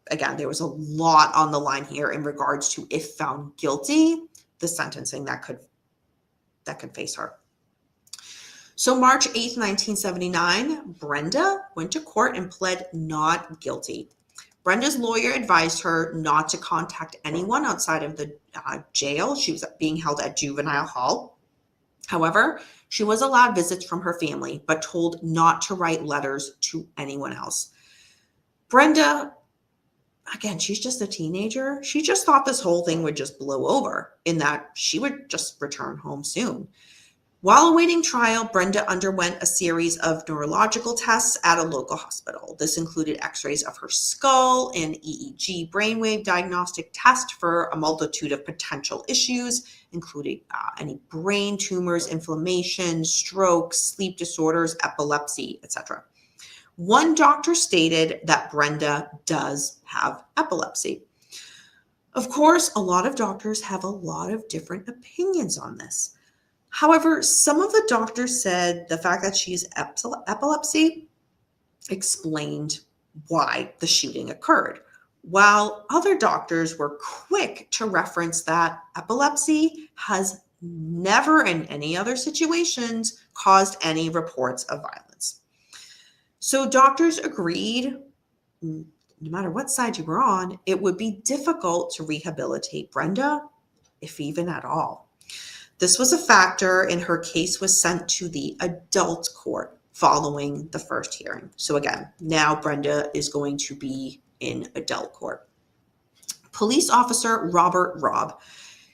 Again, there was a lot on the line here in regards to, if found guilty, the sentencing that could face her. So March 8th, 1979, Brenda went to court and pled not guilty. Brenda's lawyer advised her not to contact anyone outside of the jail. She was being held at Juvenile Hall. However, she was allowed visits from her family, but told not to write letters to anyone else. Brenda, again, she's just a teenager. She just thought this whole thing would just blow over in that she would just return home soon. While awaiting trial, Brenda underwent a series of neurological tests at a local hospital. This included x-rays of her skull, an EEG brainwave diagnostic test for a multitude of potential issues, including any brain tumors, inflammation, stroke, sleep disorders, epilepsy, etc. One doctor stated that Brenda does have epilepsy. Of course, a lot of doctors have a lot of different opinions on this. However, some of the doctors said the fact that she has epilepsy explained why the shooting occurred, while other doctors were quick to reference that epilepsy has never in any other situations caused any reports of violence. So doctors agreed, no matter what side you were on, it would be difficult to rehabilitate Brenda, if even at all. This was a factor, and her case was sent to the adult court following the first hearing. So again, now Brenda is going to be in adult court. Police officer Robert Robb.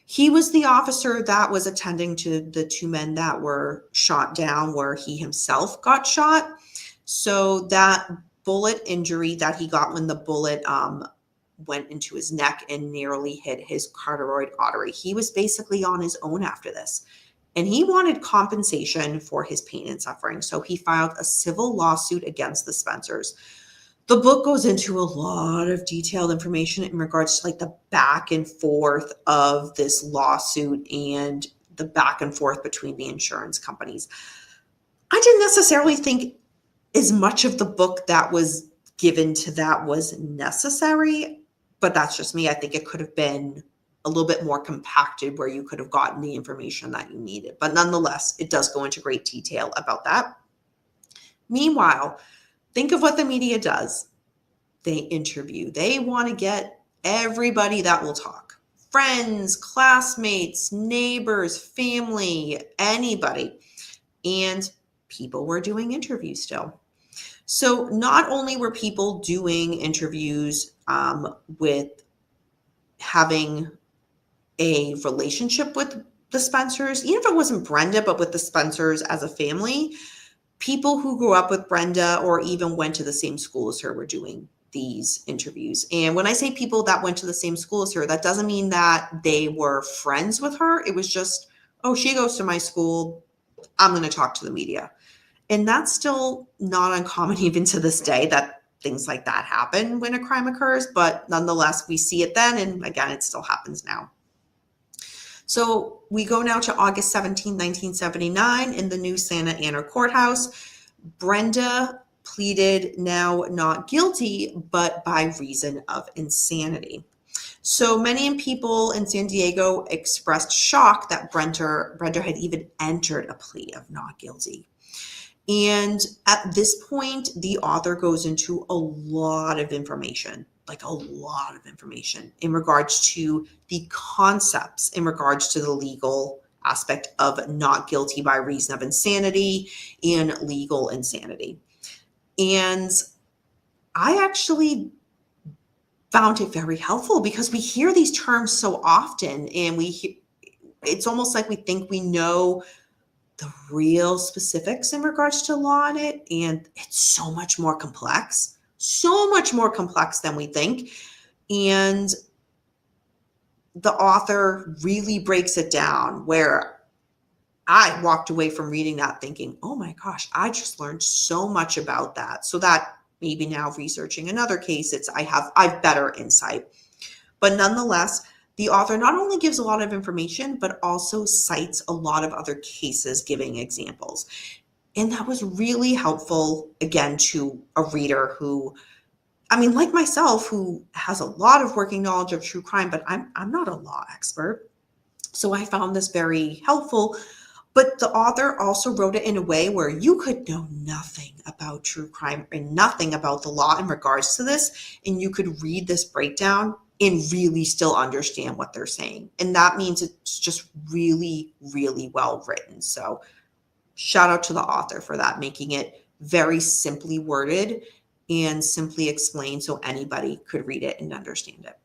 He was the officer that was attending to the two men that were shot down where he himself got shot. So that bullet injury that he got when the bullet went into his neck and nearly hit his carotid artery. He was basically on his own after this, and he wanted compensation for his pain and suffering. So he filed a civil lawsuit against the Spencers. The book goes into a lot of detailed information in regards to like the back and forth of this lawsuit and the back and forth between the insurance companies. I didn't necessarily think as much of the book that was given to that was necessary, but that's just me. I think it could have been a little bit more compacted where you could have gotten the information that you needed. But nonetheless, it does go into great detail about that. Meanwhile, think of what the media does. They interview. They want to get everybody that will talk. Friends, classmates, neighbors, family, anybody. And people were doing interviews still. So not only were people doing interviews with having a relationship with the Spencers, even if it wasn't Brenda, but with the Spencers as a family, people who grew up with Brenda or even went to the same school as her were doing these interviews. And when I say people that went to the same school as her, that doesn't mean that they were friends with her. It was just, oh, she goes to my school, I'm going to talk to the media. And that's still not uncommon even to this day that things like that happen when a crime occurs. But nonetheless, we see it then. And again, it still happens now. So we go now to August 17, 1979 in the new Santa Ana courthouse. Brenda pleaded now not guilty, but by reason of insanity. So many people in San Diego expressed shock that Brenda had even entered a plea of not guilty. And at this point, the author goes into a lot of information, like a lot of information in regards to the concepts, in regards to the legal aspect of not guilty by reason of insanity and legal insanity. And I actually found it very helpful because we hear these terms so often, and it's almost like we think we know the real specifics in regards to law in it, and it's so much more complex than we think. And the author really breaks it down, where I walked away from reading that thinking, oh my gosh, I just learned so much about that, so that maybe now researching another case, I've better insight. But nonetheless, the author not only gives a lot of information, but also cites a lot of other cases giving examples. And that was really helpful, again, to a reader who, like myself, who has a lot of working knowledge of true crime, but I'm not a law expert. So I found this very helpful. But the author also wrote it in a way where you could know nothing about true crime and nothing about the law in regards to this, and you could read this breakdown and really still understand what they're saying. And that means it's just really, really well written. So shout out to the author for that, making it very simply worded and simply explained so anybody could read it and understand it.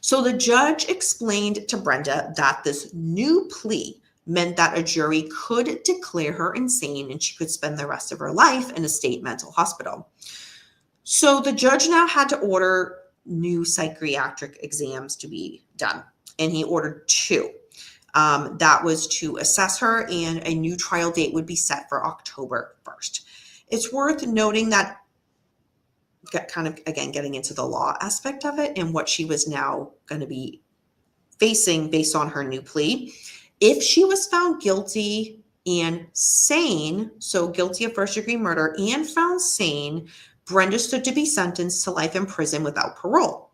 So the judge explained to Brenda that this new plea meant that a jury could declare her insane and she could spend the rest of her life in a state mental hospital. So the judge now had to order new psychiatric exams to be done, and he ordered 2. That was to assess her, and a new trial date would be set for October 1st. It's worth noting that, kind of, again, getting into the law aspect of it and what she was now going to be facing based on her new plea. If she was found guilty and sane, so guilty of first-degree murder and found sane, Brenda stood to be sentenced to life in prison without parole.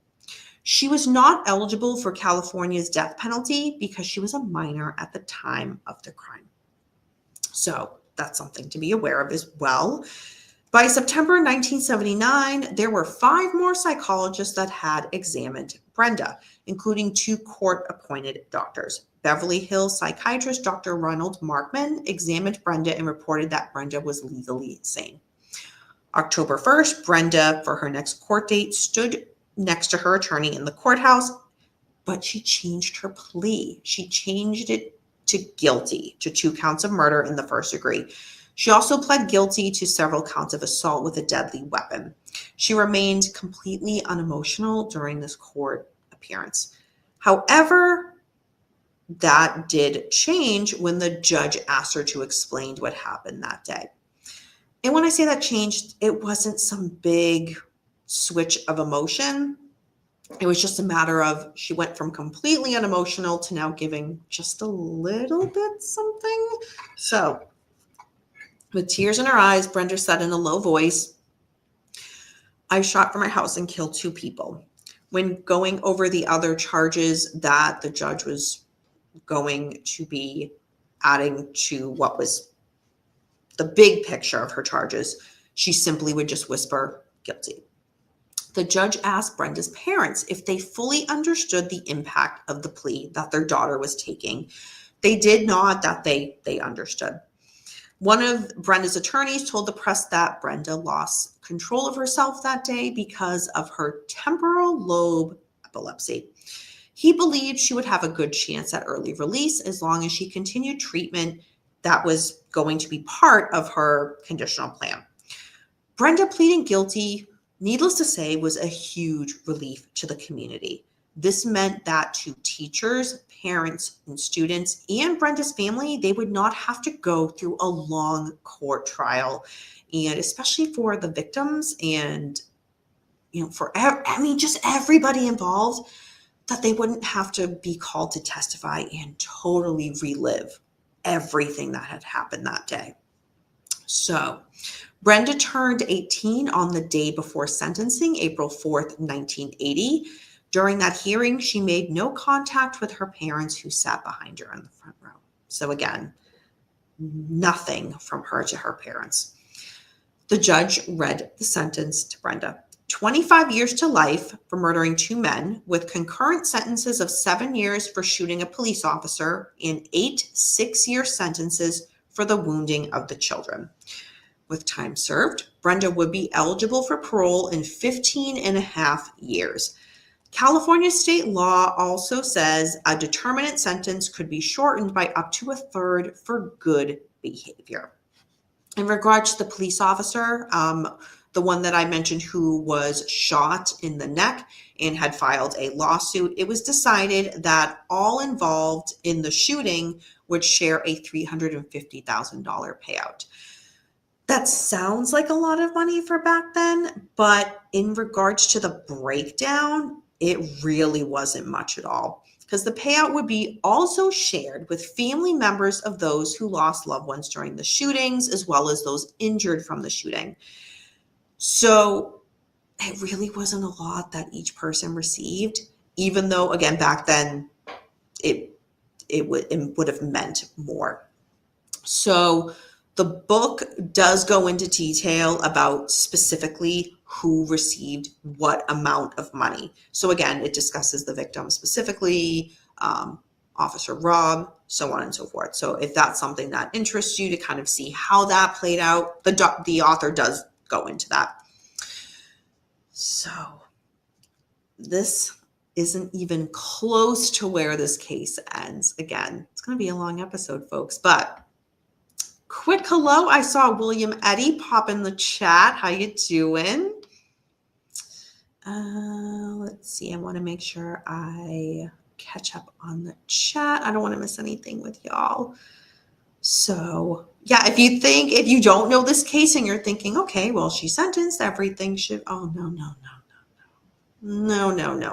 She was not eligible for California's death penalty because she was a minor at the time of the crime. So that's something to be aware of as well. By September 1979, there were 5 more psychologists that had examined Brenda, including 2 court-appointed doctors. Beverly Hills psychiatrist Dr. Ronald Markman examined Brenda and reported that Brenda was legally sane. October 1st, Brenda, for her next court date, stood next to her attorney in the courthouse, but she changed her plea. She changed it to guilty to 2 counts of murder in the first degree. She also pled guilty to several counts of assault with a deadly weapon. She remained completely unemotional during this court appearance. However, that did change when the judge asked her to explain what happened that day. And when I say that changed, it wasn't some big switch of emotion. It was just a matter of she went from completely unemotional to now giving just a little bit something. So, with tears in her eyes, Brenda said in a low voice, "I shot for my house and killed 2 people." When going over the other charges that the judge was going to be adding to what was the big picture of her charges, she simply would just whisper, "Guilty." The judge asked Brenda's parents if they fully understood the impact of the plea that their daughter was taking. They did nod that they understood. One of Brenda's attorneys told the press that Brenda lost control of herself that day because of her temporal lobe epilepsy. He believed she would have a good chance at early release as long as she continued treatment that was going to be part of her conditional plan. Brenda pleading guilty, needless to say, was a huge relief to the community. This meant that to teachers, parents, and students, and Brenda's family, they would not have to go through a long court trial. And especially for the victims and, just everybody involved, that they wouldn't have to be called to testify and totally relive everything that had happened that day. So, Brenda turned 18 on the day before sentencing, April 4th, 1980. During that hearing, she made no contact with her parents who sat behind her in the front row. So again, nothing from her to her parents. The judge read the sentence to Brenda. 25 years to life for murdering 2 men, with concurrent sentences of 7 years for shooting a police officer and 8 6-year sentences for the wounding of the children. With time served, Brenda would be eligible for parole in 15 and a half years. California state law also says a determinate sentence could be shortened by up to a third for good behavior. In regards to the police officer, the one that I mentioned who was shot in the neck and had filed a lawsuit, it was decided that all involved in the shooting would share a $350,000 payout. That sounds like a lot of money for back then, but in regards to the breakdown, it really wasn't much at all, because the payout would be also shared with family members of those who lost loved ones during the shootings, as well as those injured from the shooting. So it really wasn't a lot that each person received, even though, again, back then it would have meant more. So the book does go into detail about specifically who received what amount of money. So again, it discusses the victim specifically, Officer Rob, so on and so forth. So if that's something that interests you to kind of see how that played out, the author does go into that. So this isn't even close to where this case ends. Again, it's going to be a long episode, folks, but quick hello. I saw William Eddy pop in the chat. How you doing? Let's see. I want to make sure I catch up on the chat. I don't want to miss anything with y'all. So yeah, if you don't know this case and you're thinking, okay, well, she sentenced, everything should, oh, no.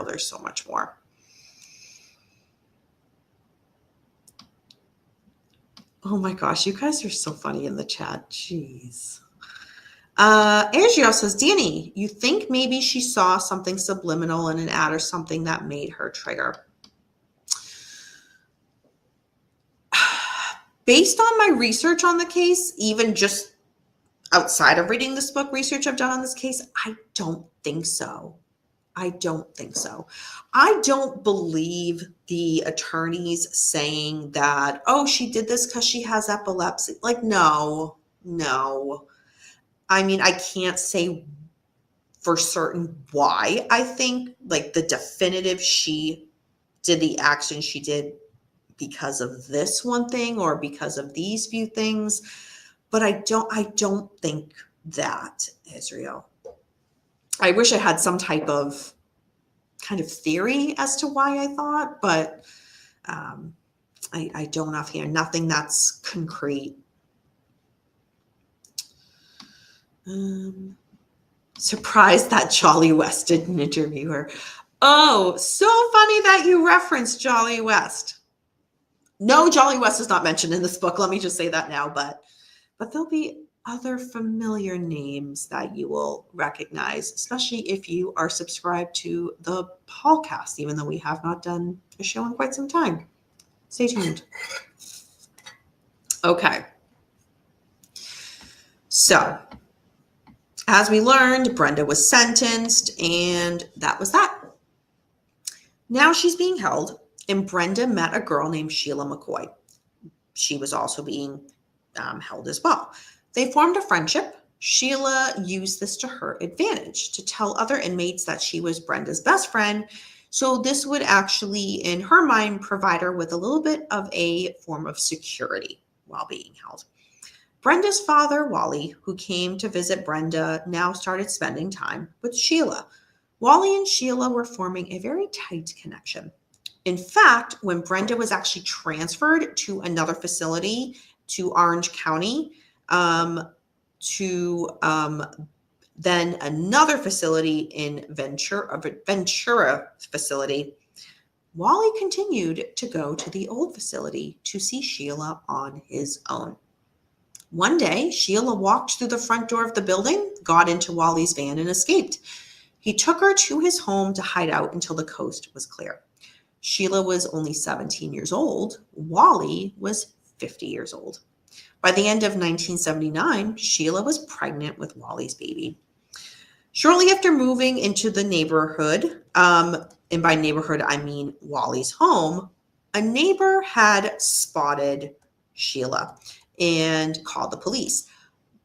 There's so much more. Oh my gosh, you guys are so funny in the chat. Jeez. Angio says, Danny, you think maybe she saw something subliminal in an ad or something that made her trigger? Based on my research on the case, even just outside of reading this book, research I've done on this case, I don't think so. I don't believe the attorneys saying that, oh, she did this because she has epilepsy. Like, no. I mean, I can't say for certain why I think, like, the definitive she did the action she did because of this one thing or because of these few things. But I don't think that, Israel. I wish I had some type of kind of theory as to why I thought, but I don't offhand. Nothing that's concrete. Surprised that Jolly West didn't interview her. Oh, so funny that you referenced Jolly West. No, Jolly West is not mentioned in this book. Let me just say that now, but there'll be other familiar names that you will recognize, especially if you are subscribed to the Paulcast, even though we have not done a show in quite some time. Stay tuned. Okay. So, as we learned, Brenda was sentenced, and that was that. Now she's being held, and Brenda met a girl named Sheila McCoy. She was also being held as well. They formed a friendship. Sheila used this to her advantage to tell other inmates that she was Brenda's best friend. So this would actually, in her mind, provide her with a little bit of a form of security while being held. Brenda's father, Wally, who came to visit Brenda, now started spending time with Sheila. Wally and Sheila were forming a very tight connection. In fact, when Brenda was actually transferred to another facility, to Orange County, then another facility in Ventura facility, Wally continued to go to the old facility to see Sheila on his own. One day, Sheila walked through the front door of the building, got into Wally's van, and escaped. He took her to his home to hide out until the coast was clear. Sheila was only 17 years old. Wally was 50 years old. By the end of 1979, Sheila was pregnant with Wally's baby. Shortly after moving into the neighborhood, and by neighborhood, I mean Wally's home, a neighbor had spotted Sheila and called the police.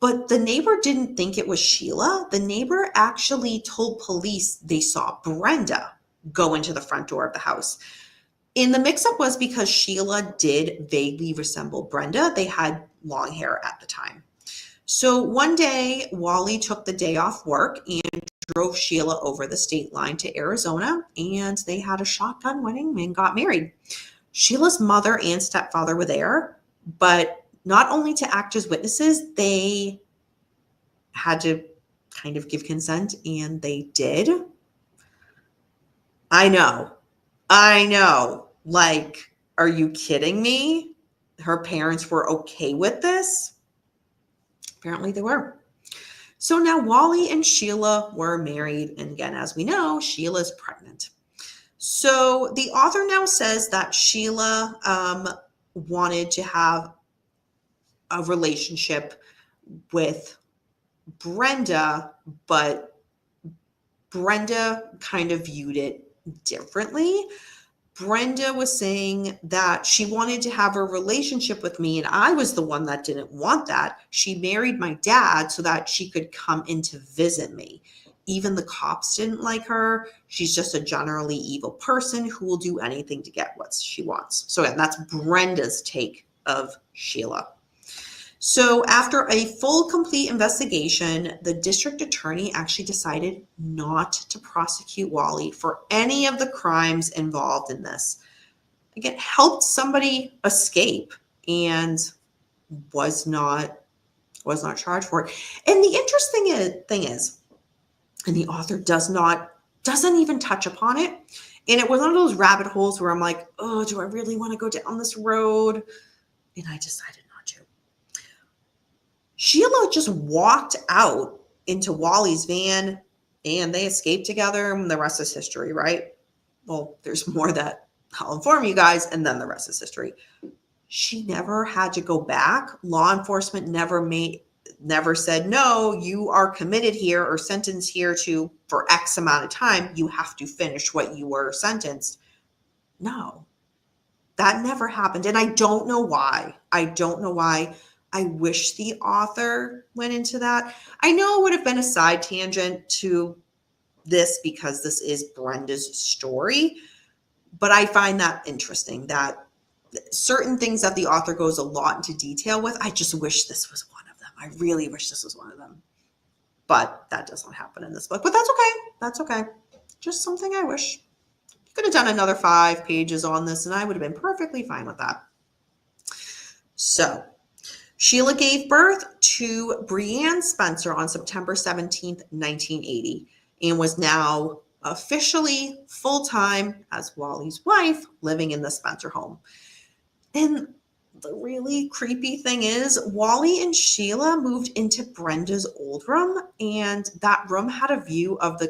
But the neighbor didn't think it was Sheila. The neighbor actually told police they saw Brenda go into the front door of the house. And the mix-up was because Sheila did vaguely resemble Brenda. They had long hair at the time. So one day, Wally took the day off work and drove Sheila over the state line to Arizona, and they had a shotgun wedding and got married. Sheila's mother and stepfather were there, but not only to act as witnesses, they had to kind of give consent, and they did. I know. Like, are you kidding me? Her parents were okay with this? Apparently they were. So now Wally and Sheila were married. And again, as we know, Sheila's pregnant. So the author now says that Sheila wanted to have a relationship with Brenda, but Brenda kind of viewed it differently. Brenda was saying that she wanted to have a relationship with me, and I was the one that didn't want that. She married my dad so that she could come in to visit me. Even the cops didn't like her. She's just a generally evil person who will do anything to get what she wants. So again, that's Brenda's take of Sheila. So after a full, complete investigation, the district attorney actually decided not to prosecute Wally for any of the crimes involved in this. Again, helped somebody escape and was not charged for it. And the interesting thing is, and the author doesn't even touch upon it. And it was one of those rabbit holes where I'm like, oh, do I really want to go down this road? And I decided not to. Sheila just walked out into Wally's van and they escaped together, and the rest is history, right? Well, there's more that I'll inform you guys, and then the rest is history. She never had to go back. Law enforcement never said, no, you are committed here or sentenced here to for X amount of time. You have to finish what you were sentenced. No, that never happened. And I don't know why. I wish the author went into that. I know it would have been a side tangent to this because this is Brenda's story, but I find that interesting that certain things that the author goes a lot into detail with, I just wish this was one of them. I really wish this was one of them. But that doesn't happen in this book. But that's okay. That's okay. Just something I wish. You could have done another 5 pages on this, and I would have been perfectly fine with that. So Sheila gave birth to Brianne Spencer on September 17th, 1980, and was now officially full-time as Wally's wife living in the Spencer home. And the really creepy thing is Wally and Sheila moved into Brenda's old room, and that room had a view of the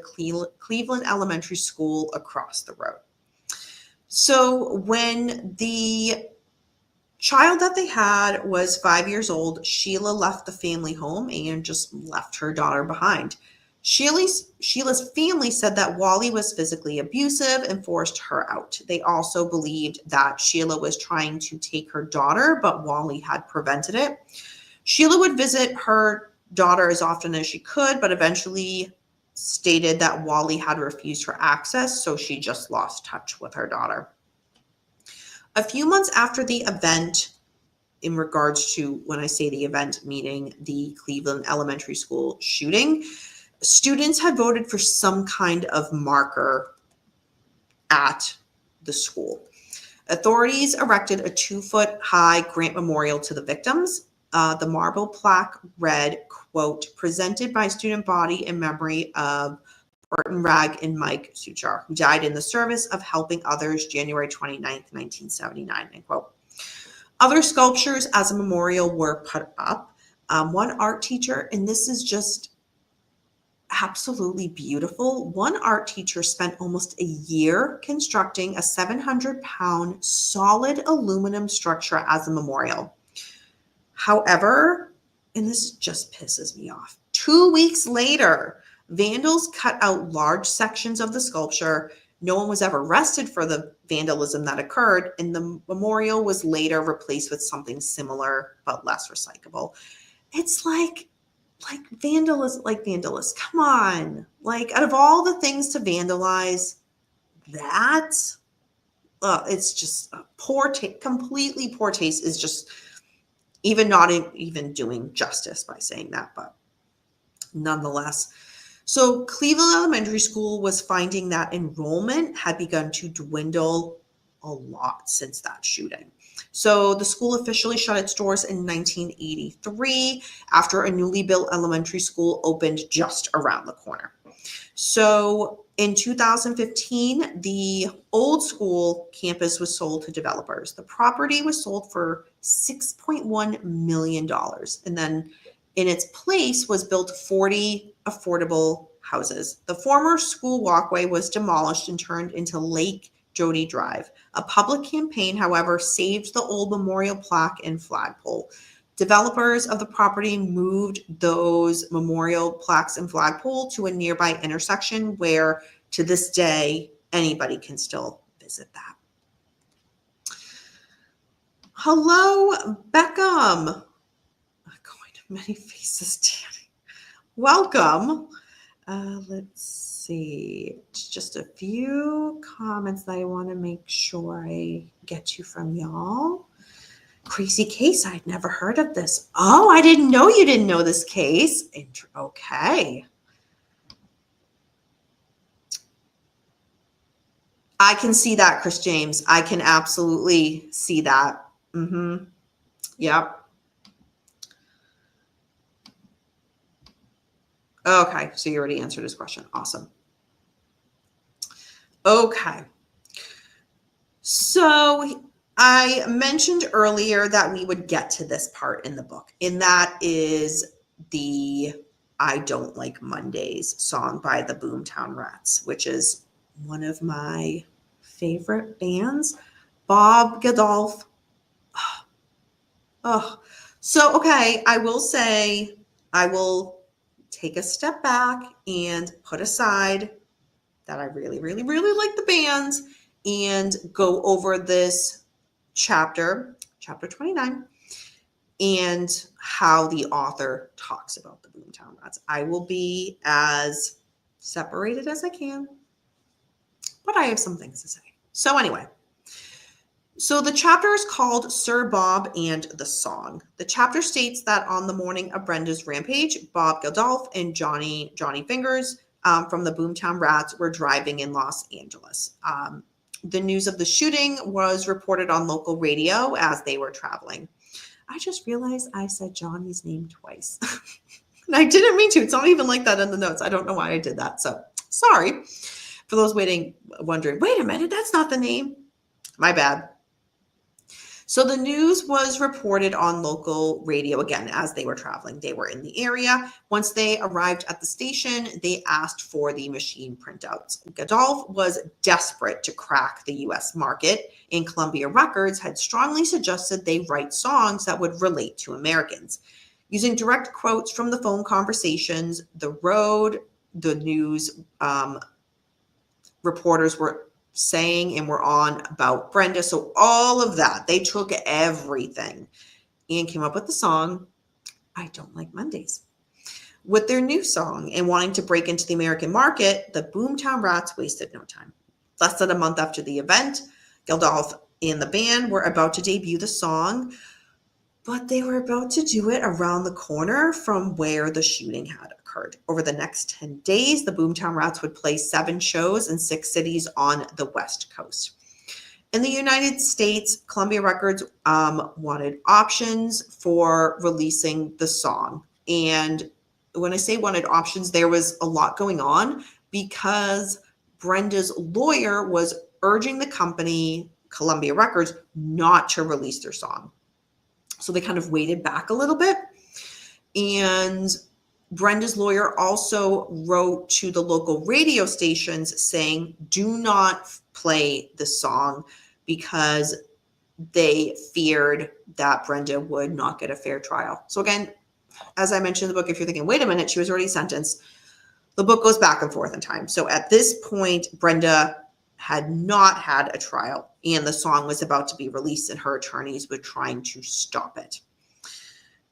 Cleveland Elementary School across the road. So when the child that they had was 5 years old, Sheila left the family home and just left her daughter behind. Sheila's family said that Wally was physically abusive and forced her out. They also believed that Sheila was trying to take her daughter, but Wally had prevented it. Sheila would visit her daughter as often as she could, but eventually stated that Wally had refused her access, so she just lost touch with her daughter. A few months after the event, in regards to when I say the event, meaning the Cleveland Elementary School shooting, students had voted for some kind of marker at the school. Authorities erected a 2-foot-high Grant Memorial to the victims. The marble plaque read, quote, presented by student body in memory of Burton Ragg and Mike Suchar, who died in the service of helping others January 29th, 1979, end quote. Other sculptures as a memorial were put up. One art teacher, and this is just absolutely beautiful. One art teacher spent almost a year constructing a 700-pound solid aluminum structure as a memorial. However, and this just pisses me off, 2 weeks later, vandals cut out large sections of the sculpture. No one was ever arrested for the vandalism that occurred, and the memorial was later replaced with something similar but less recyclable. It's like vandalism. Come on. Like, out of all the things to vandalize, that, it's just a poor taste, completely poor taste is just even not even doing justice by saying that, but nonetheless. So Cleveland Elementary School was finding that enrollment had begun to dwindle a lot since that shooting. So the school officially shut its doors in 1983 after a newly built elementary school opened just around the corner. So in 2015, the old school campus was sold to developers. The property was sold for $6.1 million. And then in its place was built 40 affordable houses. The former school walkway was demolished and turned into Lake Jody Drive. A public campaign, however, saved the old memorial plaque and flagpole. Developers of the property moved those memorial plaques and flagpole to a nearby intersection where, to this day, anybody can still visit that. Hello, Beckham. Going to many faces, Danny. Welcome. Let's see. It's just a few comments that I want to make sure I get to from y'all. Crazy case. I'd never heard of this. Oh, I didn't know you didn't know this case. Okay. I can see that, Chris James. I can absolutely see that. Yep. Okay, so you already answered his question. Awesome. Okay. So I mentioned earlier that we would get to this part in the book, and that is the I Don't Like Mondays song by the Boomtown Rats, which is one of my favorite bands. Bob Geldof. Oh, so, okay, I will say I will take a step back and put aside that I really, really, really like the band and go over this chapter 29, and how the author talks about the Boomtown Rats. I will be as separated as I can, but I have some things to say. So anyway, so the chapter is called Sir Bob and the Song. The chapter states that on the morning of Brenda's rampage, Bob Geldof and Johnny Fingers from the Boomtown Rats were driving in Los Angeles. The news of the shooting was reported on local radio as they were traveling. I just realized I said Johnny's name twice. And I didn't mean to. It's not even like that in the notes. I don't know why I did that. So sorry for those wondering, wait a minute, that's not the name. My bad. So the news was reported on local radio again as they were traveling. They were in the area. Once they arrived at the station, they asked for the machine printouts. Geldof was desperate to crack the U.S. market, and Columbia Records had strongly suggested they write songs that would relate to Americans. Using direct quotes from the phone conversations, the news reporters were saying and were on about Brenda. So all of that, they took everything and came up with the song, I Don't Like Mondays. With their new song and wanting to break into the American market, the Boomtown Rats wasted no time. Less than a month after the event, Geldof and the band were about to debut the song, but they were about to do it around the corner from where the shooting had occurred. Over the next 10 days, the Boomtown Rats would play 7 shows in 6 cities on the West Coast. In the United States, Columbia Records wanted options for releasing the song. And when I say wanted options, there was a lot going on because Brenda's lawyer was urging the company, Columbia Records, not to release their song. So they kind of waited back a little bit. And Brenda's lawyer also wrote to the local radio stations saying, do not play the song because they feared that Brenda would not get a fair trial. So again, as I mentioned in the book, if you're thinking, wait a minute, she was already sentenced, the book goes back and forth in time. So at this point, Brenda had not had a trial and the song was about to be released and her attorneys were trying to stop it.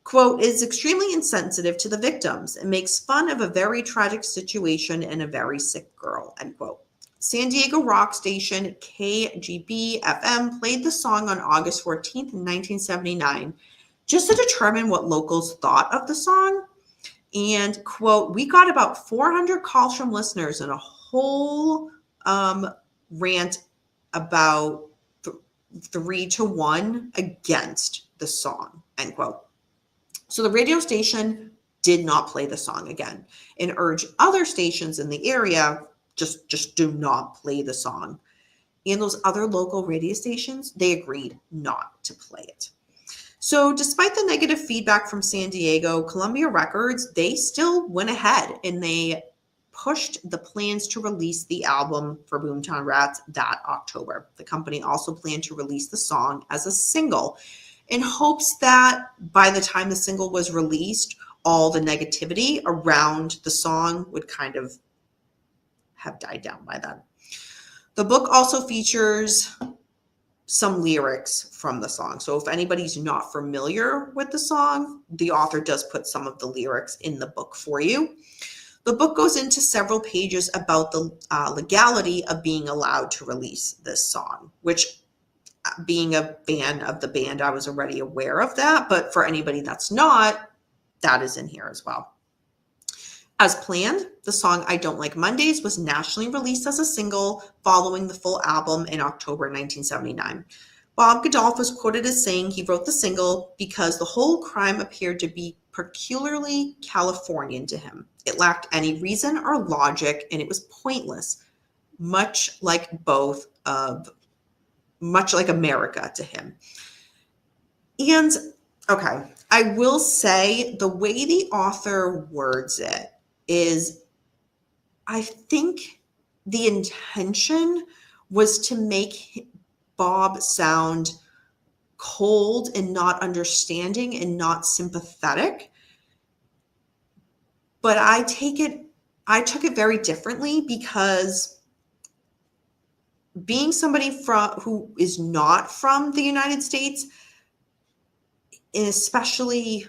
Quote, is extremely insensitive to the victims and makes fun of a very tragic situation and a very sick girl, end quote. San Diego rock station KGB FM played the song on August 14th, 1979, just to determine what locals thought of the song. And quote, we got about 400 calls from listeners and a whole rant about 3-1 against the song, end quote. So the radio station did not play the song again and urged other stations in the area just do not play the song. And those other local radio stations, they agreed not to play it. So despite the negative feedback from San Diego, Columbia Records, they still went ahead and they pushed the plans to release the album for Boomtown Rats that October. The company also planned to release the song as a single in hopes that by the time the single was released, all the negativity around the song would kind of have died down by then. The book also features some lyrics from the song. So if anybody's not familiar with the song, the author does put some of the lyrics in the book for you. The book goes into several pages about the legality of being allowed to release this song, which being a fan of the band, I was already aware of that. But for anybody that's not, that is in here as well. As planned, the song I Don't Like Mondays was nationally released as a single following the full album in October 1979. Bob Geldof was quoted as saying he wrote the single because the whole crime appeared to be peculiarly Californian to him. It lacked any reason or logic, and it was pointless, much like America to him. And okay, I will say the way the author words it is, I think the intention was to make Bob sound cold and not understanding and not sympathetic. But I took it very differently because being somebody who is not from the United States, and especially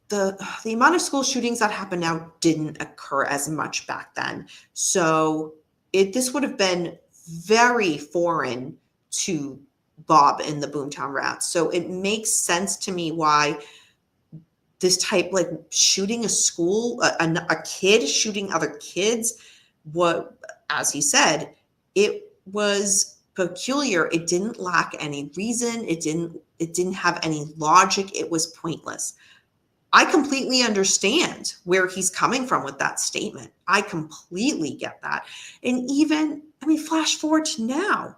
the amount of school shootings that happen now didn't occur as much back then. So this would have been very foreign to Bob and the Boomtown Rats. So it makes sense to me why this type, like shooting a school, a kid shooting other kids, what, as he said, it was peculiar. It didn't lack any reason. It didn't have any logic. It was pointless. I completely understand where he's coming from with that statement. I completely get that. And even, flash forward to now,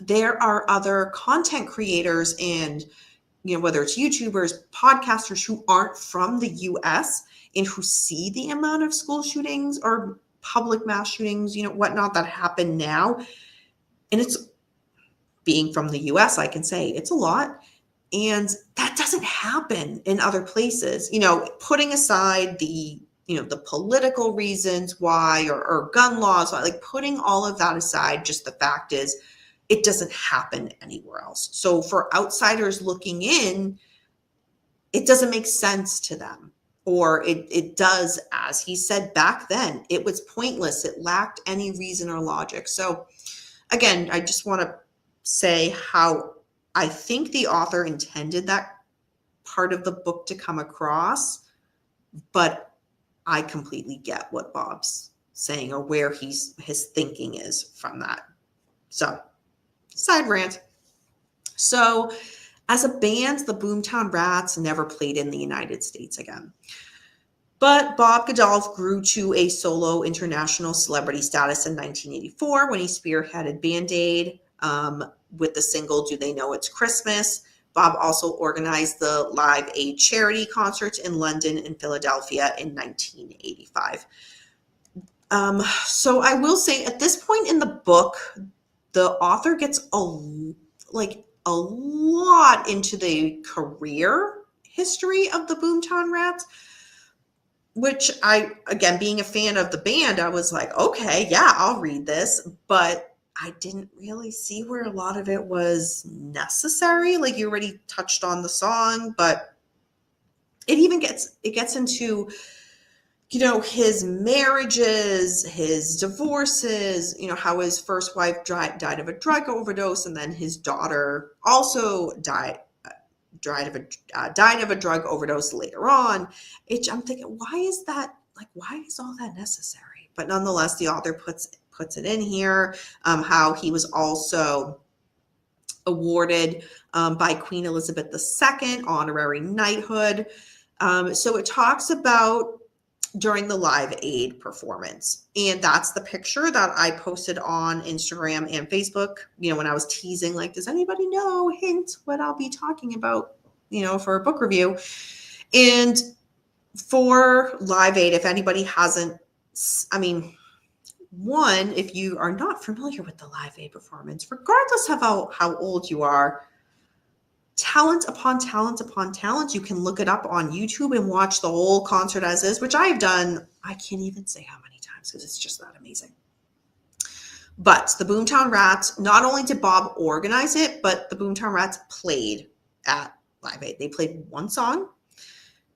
there are other content creators and, whether it's YouTubers, podcasters who aren't from the US and who see the amount of school shootings or public mass shootings, whatnot that happen now. And it's, being from the US, I can say it's a lot. And that doesn't happen in other places, putting aside the political reasons why, or gun laws, like putting all of that aside, just the fact is it doesn't happen anywhere else. So for outsiders looking in, it doesn't make sense to them, or it does, as he said back then, it was pointless. It lacked any reason or logic. So again, I just want to say how I think the author intended that part of the book to come across, but I completely get what Bob's saying or where his thinking is from that. So, side rant. So, as a band, the Boomtown Rats never played in the United States again. But Bob Geldof grew to a solo international celebrity status in 1984 when he spearheaded Band Aid with the single Do They Know It's Christmas, Bob also organized the Live Aid charity concerts in London and Philadelphia in 1985. So I will say at this point in the book, the author gets a lot into the career history of the Boomtown Rats, which again, being a fan of the band, I was like, okay, yeah, I'll read this. But I didn't really see where a lot of it was necessary. Like, you already touched on the song, but it gets into, his marriages, his divorces, how his first wife died of a drug overdose, and then his daughter also died of a drug overdose later on. I'm thinking, why is all that necessary? But nonetheless, the author puts it in here, how he was also awarded by Queen Elizabeth II honorary knighthood. So it talks about during the Live Aid performance. And that's the picture that I posted on Instagram and Facebook, when I was teasing, like, does anybody know, hint, what I'll be talking about, for a book review. And for Live Aid, if anybody hasn't, one, if you are not familiar with the Live Aid performance, regardless of how old you are, talent upon talent upon talent. You can look it up on YouTube and watch the whole concert as is, which I've done. I can't even say how many times because it's just that amazing. But the Boomtown Rats, not only did Bob organize it, but the Boomtown Rats played at Live Aid. They played one song,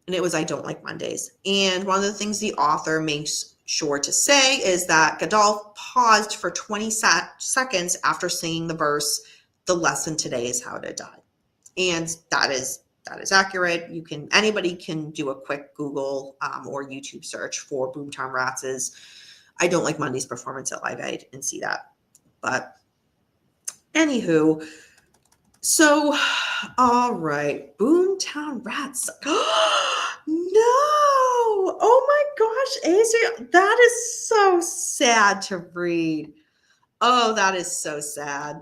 and it was I Don't Like Mondays. And one of the things the author makes sure to say is that Godolph paused for 20 seconds after singing the verse, "The lesson today is how to die." And that is accurate. Anybody can do a quick Google or YouTube search for Boomtown Rats' I Don't Like Mondays performance at Live Aid and see that. But anywho, so all right, Boomtown Rats. No! Oh my gosh, Asia, that is so sad to read. Oh, that is so sad.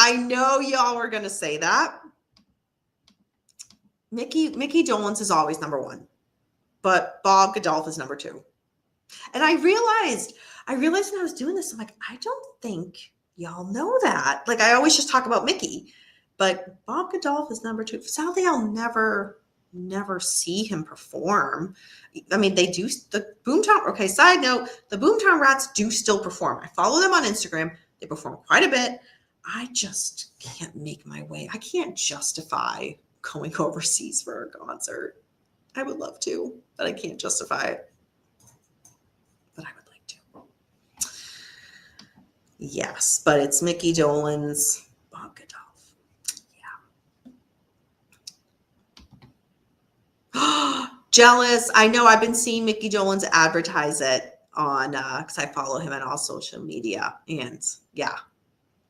I know y'all were going to say that. Mickey Dolenz is always number one, but Bob Godolph is number two. And I realized when I was doing this, I'm like, I don't think y'all know that. Like, I always just talk about Mickey, but Bob Godolph is number two. Sadly, I'll never see him perform. They do, the Boomtown, okay, side note, the Boomtown Rats do still perform. I follow them on Instagram. They perform quite a bit. I just can't make my way. I can't justify going overseas for a concert. I would love to, but I can't justify it. But I would like to. Yes, but it's Mickey Dolenz, Bob Godolph. Yeah. Jealous. I know I've been seeing Mickey Dolenz advertise it on, because I follow him on all social media. And yeah.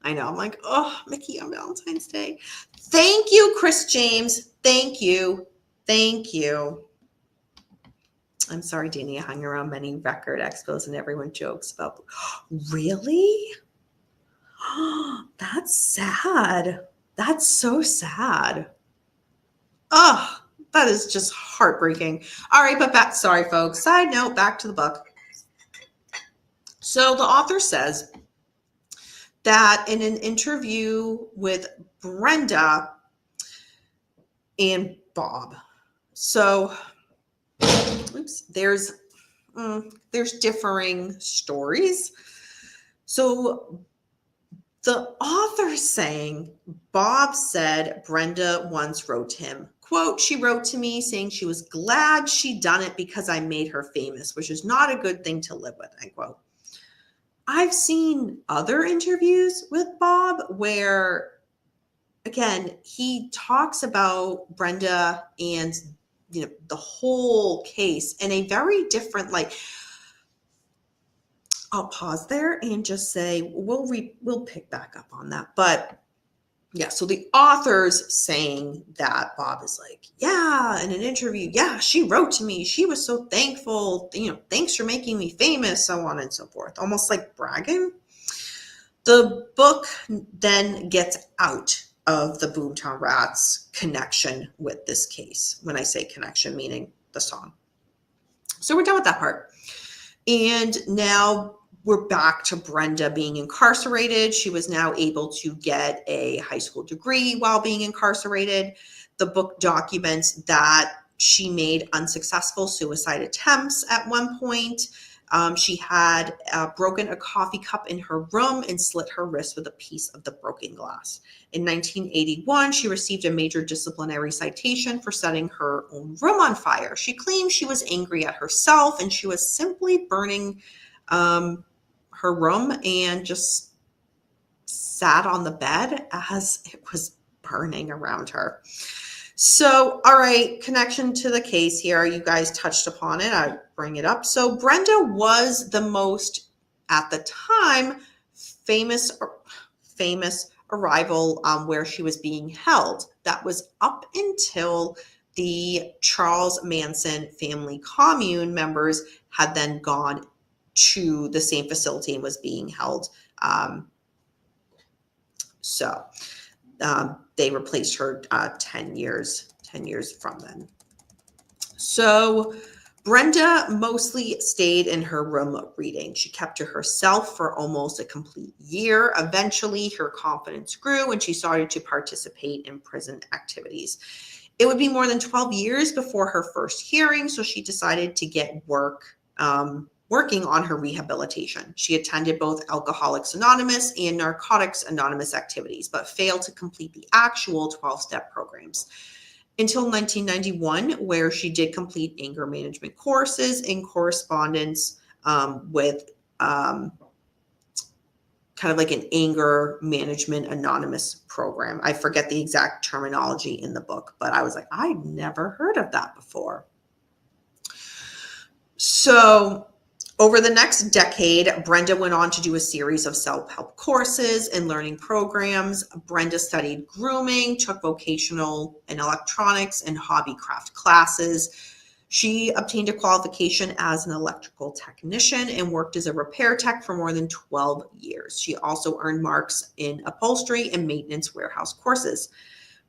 I know. I'm like, oh, Mickey on Valentine's Day. Thank you, Chris James. Thank you. I'm sorry, Danny. I hung around many record expos and everyone jokes about. Really? That's sad. That's so sad. Oh, that is just heartbreaking. All right, but sorry, folks. Side note, back to the book. So the author says that in an interview with Brenda and Bob, so there's differing stories. So the author's saying Bob said Brenda once wrote to him, quote, "She wrote to me saying she was glad she'd done it because I made her famous, which is not a good thing to live with," end quote. I've seen other interviews with Bob where, again, he talks about Brenda and, the whole case in a very different, I'll pause there and just say, we'll pick back up on that. But yeah, so the author's saying that Bob is like, yeah, in an interview, yeah, she wrote to me. She was so thankful, thanks for making me famous, so on and so forth. Almost like bragging. The book then gets out of the Boomtown Rats connection with this case. When I say connection, meaning the song. So we're done with that part. And now we're back to Brenda being incarcerated. She was now able to get a high school degree while being incarcerated. The book documents that she made unsuccessful suicide attempts at one point. She had broken a coffee cup in her room and slit her wrist with a piece of the broken glass. In 1981, she received a major disciplinary citation for setting her own room on fire. She claimed she was angry at herself and she was simply burning her room and just sat on the bed as it was burning around her. So, all right, connection to the case here. You guys touched upon it. I bring it up. So Brenda was the most, at the time, famous arrival where she was being held. That was up until the Charles Manson family commune members had then gone to the same facility and was being held. They replaced her 10 years from then. So Brenda mostly stayed in her room reading. She kept to herself for almost a complete year. Eventually, her confidence grew and she started to participate in prison activities. It would be more than 12 years before her first hearing, so she decided to get working on her rehabilitation. She attended both Alcoholics Anonymous and Narcotics Anonymous activities, but failed to complete the actual 12-step programs until 1991, where she did complete anger management courses in correspondence with kind of like an anger management anonymous program. I forget the exact terminology in the book, but I was like, I've never heard of that before. So over the next decade, Brenda went on to do a series of self-help courses and learning programs. Brenda studied grooming, took vocational and electronics and hobby craft classes. She obtained a qualification as an electrical technician and worked as a repair tech for more than 12 years. She also earned marks in upholstery and maintenance warehouse courses.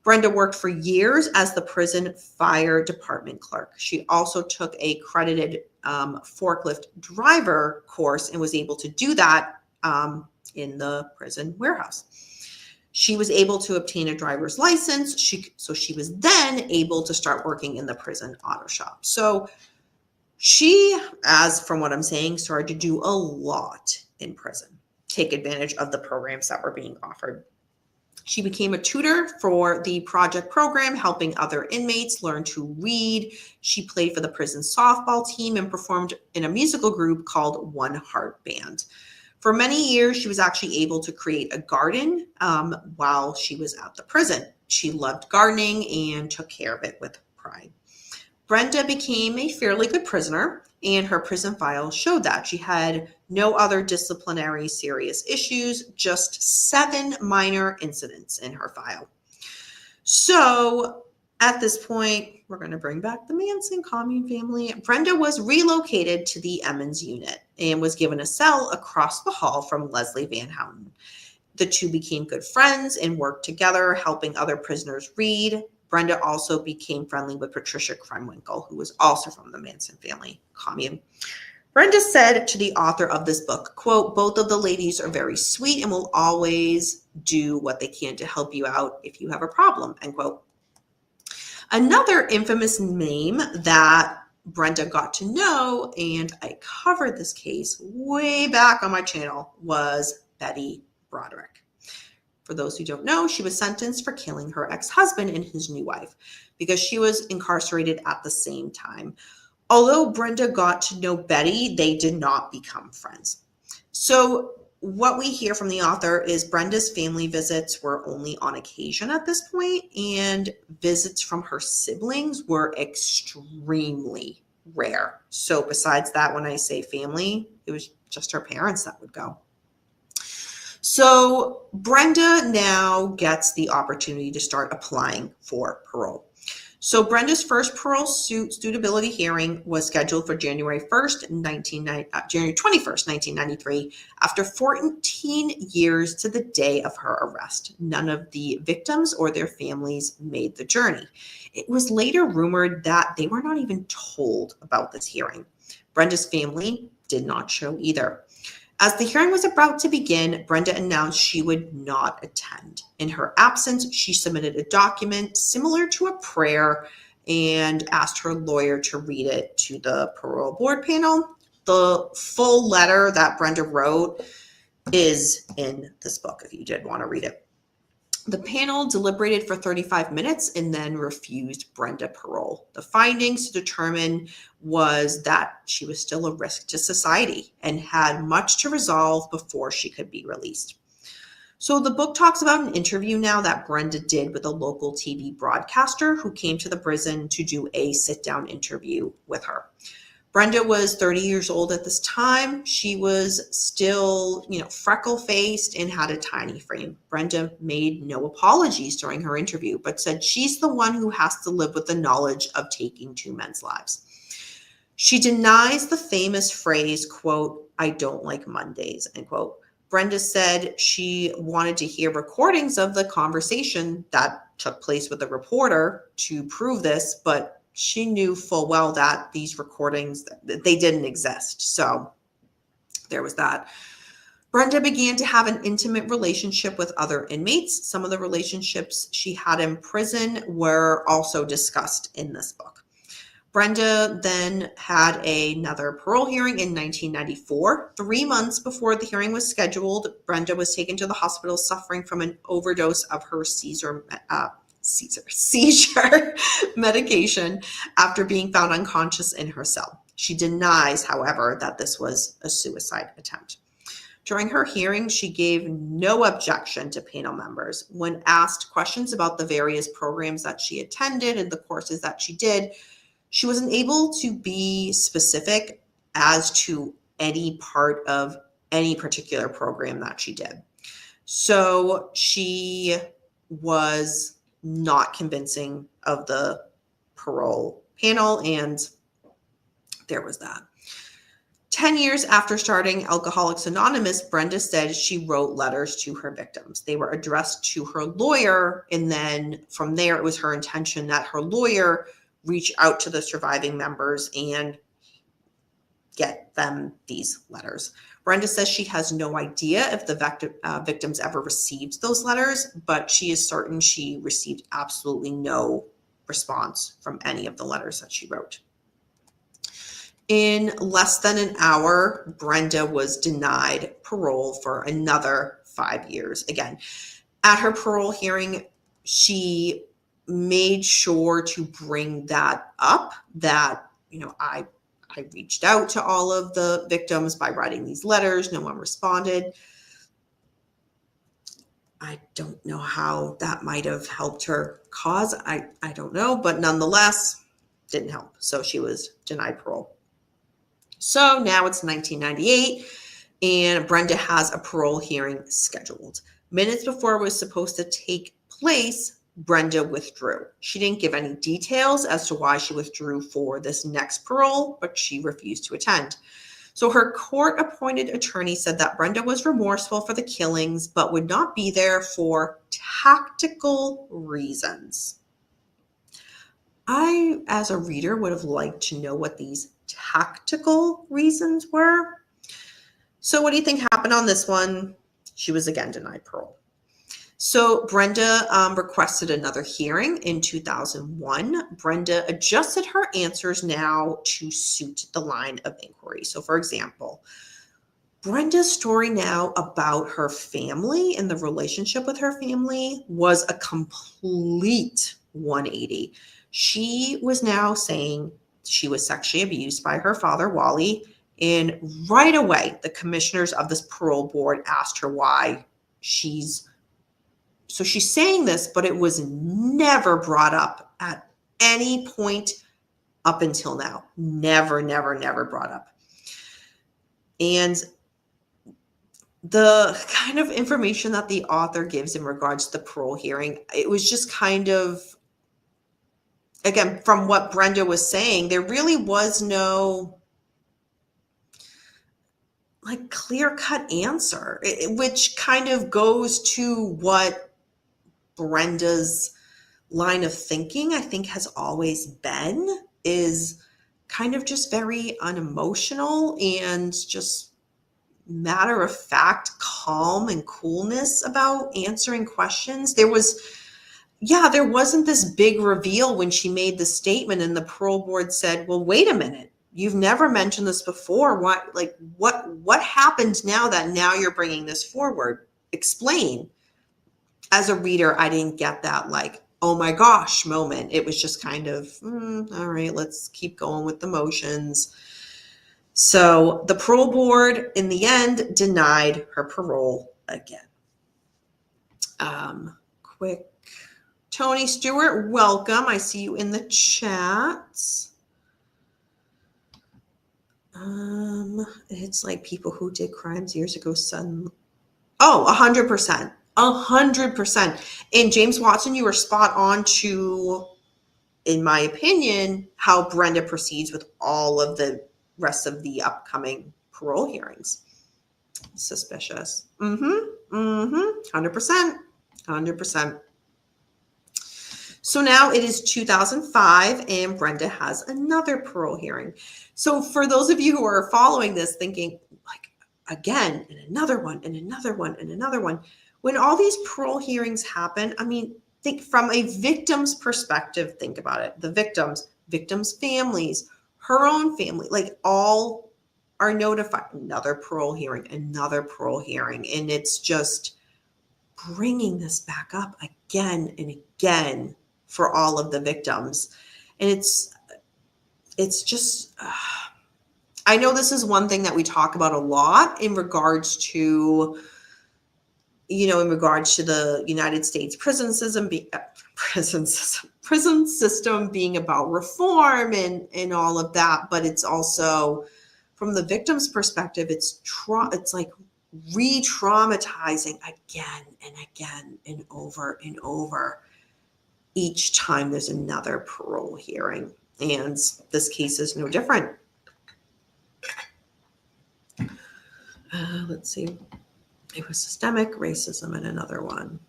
Brenda worked for years as the prison fire department clerk. She also took a credited forklift driver course and was able to do that in the prison warehouse. She was able to obtain a driver's license. So she was then able to start working in the prison auto shop. So she, as from what I'm saying, started to do a lot in prison, take advantage of the programs that were being offered. She became a tutor for the project program, helping other inmates learn to read. She played for the prison softball team and performed in a musical group called One Heart Band. For many years, she was actually able to create a garden while she was at the prison. She loved gardening and took care of it with pride. Brenda became a fairly good prisoner, and her prison file showed that. She had no other disciplinary serious issues, just 7 minor incidents in her file. So at this point, we're going to bring back the Manson commune family. Brenda was relocated to the Emmons unit and was given a cell across the hall from Leslie Van Houten. The two became good friends and worked together, helping other prisoners read. Brenda also became friendly with Patricia Krenwinkel, who was also from the Manson family commune. Brenda said to the author of this book, quote, "Both of the ladies are very sweet and will always do what they can to help you out if you have a problem," end quote. Another infamous name that Brenda got to know, and I covered this case way back on my channel, was Betty Broderick. For those who don't know, she was sentenced for killing her ex-husband and his new wife because she was incarcerated at the same time. Although Brenda got to know Betty, they did not become friends. So what we hear from the author is Brenda's family visits were only on occasion at this point, and visits from her siblings were extremely rare. So besides that, when I say family, it was just her parents that would go. So Brenda now gets the opportunity to start applying for parole. So Brenda's first parole suitability hearing was scheduled for January 21st, 1993, after 14 years to the day of her arrest. None of the victims or their families made the journey. It was later rumored that they were not even told about this hearing. Brenda's family did not show either. As the hearing was about to begin, Brenda announced she would not attend. In her absence, she submitted a document similar to a prayer and asked her lawyer to read it to the parole board panel. The full letter that Brenda wrote is in this book if you did want to read it. The panel deliberated for 35 minutes and then refused Brenda parole. The findings to determine was that she was still a risk to society and had much to resolve before she could be released. So the book talks about an interview now that Brenda did with a local TV broadcaster who came to the prison to do a sit-down interview with her. Brenda was 30 years old at this time. She was still, freckle-faced and had a tiny frame. Brenda made no apologies during her interview, but said she's the one who has to live with the knowledge of taking 2 men's lives. She denies the famous phrase, quote, "I don't like Mondays," end quote. Brenda said she wanted to hear recordings of the conversation that took place with the reporter to prove this, but she knew full well that these recordings, they didn't exist. So there was that. Brenda began to have an intimate relationship with other inmates. Some of the relationships she had in prison were also discussed in this book. Brenda then had another parole hearing in 1994. 3 months before the hearing was scheduled, Brenda was taken to the hospital suffering from an overdose of her seizure medication after being found unconscious in her cell. She denies, however, that this was a suicide attempt. During her hearing, she gave no objection to panel members. When asked questions about the various programs that she attended and the courses that she did, she wasn't able to be specific as to any part of any particular program that she did. So she was not convincing of the parole panel, and there was that. 10 years after starting Alcoholics Anonymous, Brenda said she wrote letters to her victims. They were addressed to her lawyer, and then from there it was her intention that her lawyer reach out to the surviving members and get them these letters. Brenda says she has no idea if the victims ever received those letters, but she is certain she received absolutely no response from any of the letters that she wrote. In less than an hour, Brenda was denied parole for another 5 years. Again, at her parole hearing, she made sure to bring that up, that, I reached out to all of the victims by writing these letters. No one responded. I don't know how that might have helped her cause. I don't know, but nonetheless, didn't help. So she was denied parole. So now it's 1998 and Brenda has a parole hearing scheduled. Minutes before it was supposed to take place, Brenda withdrew. She didn't give any details as to why she withdrew for this next parole, but she refused to attend. So her court-appointed attorney said that Brenda was remorseful for the killings, but would not be there for tactical reasons. I, as a reader, would have liked to know what these tactical reasons were. So what do you think happened on this one? She was again denied parole. So Brenda requested another hearing in 2001. Brenda adjusted her answers now to suit the line of inquiry. So for example, Brenda's story now about her family and the relationship with her family was a complete 180. She was now saying she was sexually abused by her father, Wally, and right away, the commissioners of this parole board asked her why she's saying this, but it was never brought up at any point up until now. Never brought up. And the kind of information that the author gives in regards to the parole hearing, it was just kind of again, from what Brenda was saying, there really was no like clear-cut answer, which kind of goes to what Brenda's line of thinking, I think, has always been, is kind of just very unemotional and just matter of fact, calm and coolness about answering questions. There wasn't this big reveal when she made the statement and the parole board said, well, wait a minute. You've never mentioned this before. What happened now you're bringing this forward? Explain. As a reader, I didn't get that like, oh my gosh moment. It was just kind of, all right, let's keep going with the motions. So the parole board in the end denied her parole again. Quick. Tony Stewart, welcome. I see you in the chat. It's like people who did crimes years ago suddenly. Oh, 100%. 100%. And James Watson, you were spot on to, in my opinion, how Brenda proceeds with all of the rest of the upcoming parole hearings. Suspicious. 100%. 100%. So now it is 2005 and Brenda has another parole hearing. So for those of you who are following this thinking like, again, and another one, and another one, and another one, when all these parole hearings happen, I mean, think from a victim's perspective, think about it. The victims' families, her own family, like all are notified. Another parole hearing. And it's just bringing this back up again and again for all of the victims. And it's just, I know this is one thing that we talk about a lot in regards to, the United States prison system being about reform and all of that. But it's also from the victim's perspective, it's like re-traumatizing again and again and over each time there's another parole hearing. And this case is no different. Let's see. It was systemic racism in another one.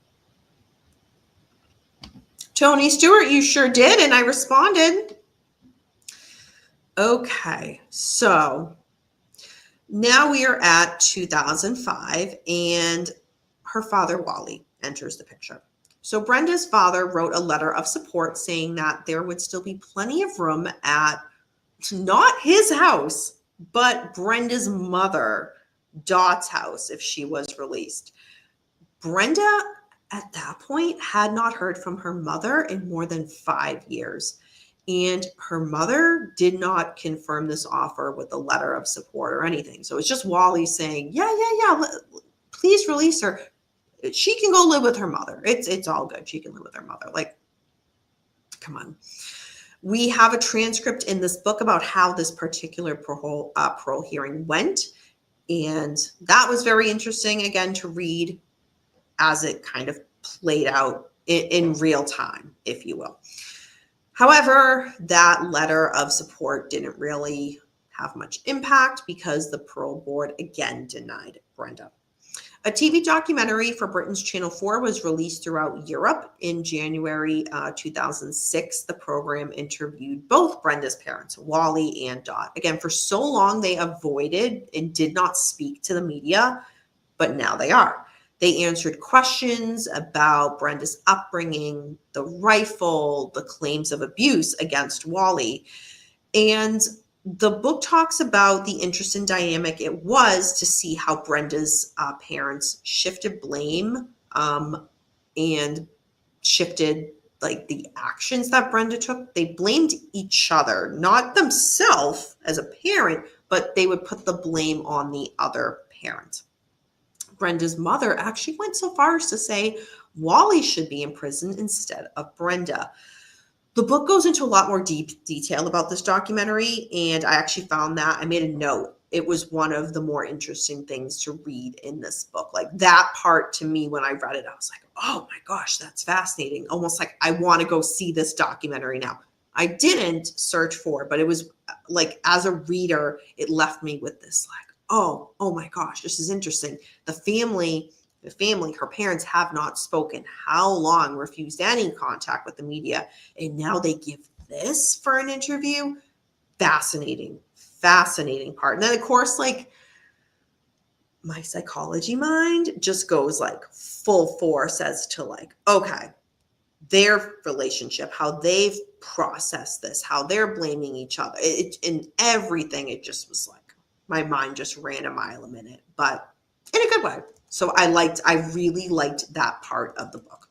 Tony Stewart, you sure did, and I responded. Okay, so now we are at 2005, and her father, Wally, enters the picture. So Brenda's father wrote a letter of support saying that there would still be plenty of room at not his house, but Brenda's mother, Dot's house, if she was released. Brenda, at that point, had not heard from her mother in more than 5 years. And her mother did not confirm this offer with a letter of support or anything. So it's just Wally saying, yeah, please release her. She can go live with her mother. It's all good. She can live with her mother. Like, come on. We have a transcript in this book about how this particular parole hearing went. And that was very interesting, again, to read as it kind of played out in real time, if you will. However, that letter of support didn't really have much impact because the parole board again denied Brenda. A TV documentary for Britain's Channel 4 was released throughout Europe in January 2006. The program interviewed both Brenda's parents, Wally and Dot. Again, for so long, they avoided and did not speak to the media, but now they are. They answered questions about Brenda's upbringing, the rifle, the claims of abuse against Wally. And the book talks about the interesting dynamic it was to see how Brenda's parents shifted blame and shifted like the actions that Brenda took. They blamed each other, not themselves as a parent, but they would put the blame on the other parent. Brenda's mother actually went so far as to say Wally should be in prison instead of Brenda. The book goes into a lot more deep detail about this documentary, and I actually found that I made a note. It was one of the more interesting things to read in this book. Like that part to me, when I read it, I was like, oh my gosh, that's fascinating. Almost like I want to go see this documentary now. I didn't search for, but it was like, as a reader, it left me with this like, oh my gosh, this is interesting. The family, her parents have not spoken. How long? Refused any contact with the media. And now they give this for an interview. Fascinating part. And then of course, like, my psychology mind just goes like full force as to like, okay, their relationship, how they've processed this, how they're blaming each other, and everything. It just was like, my mind just ran a mile a minute, but in a good way. So I really liked that part of the book.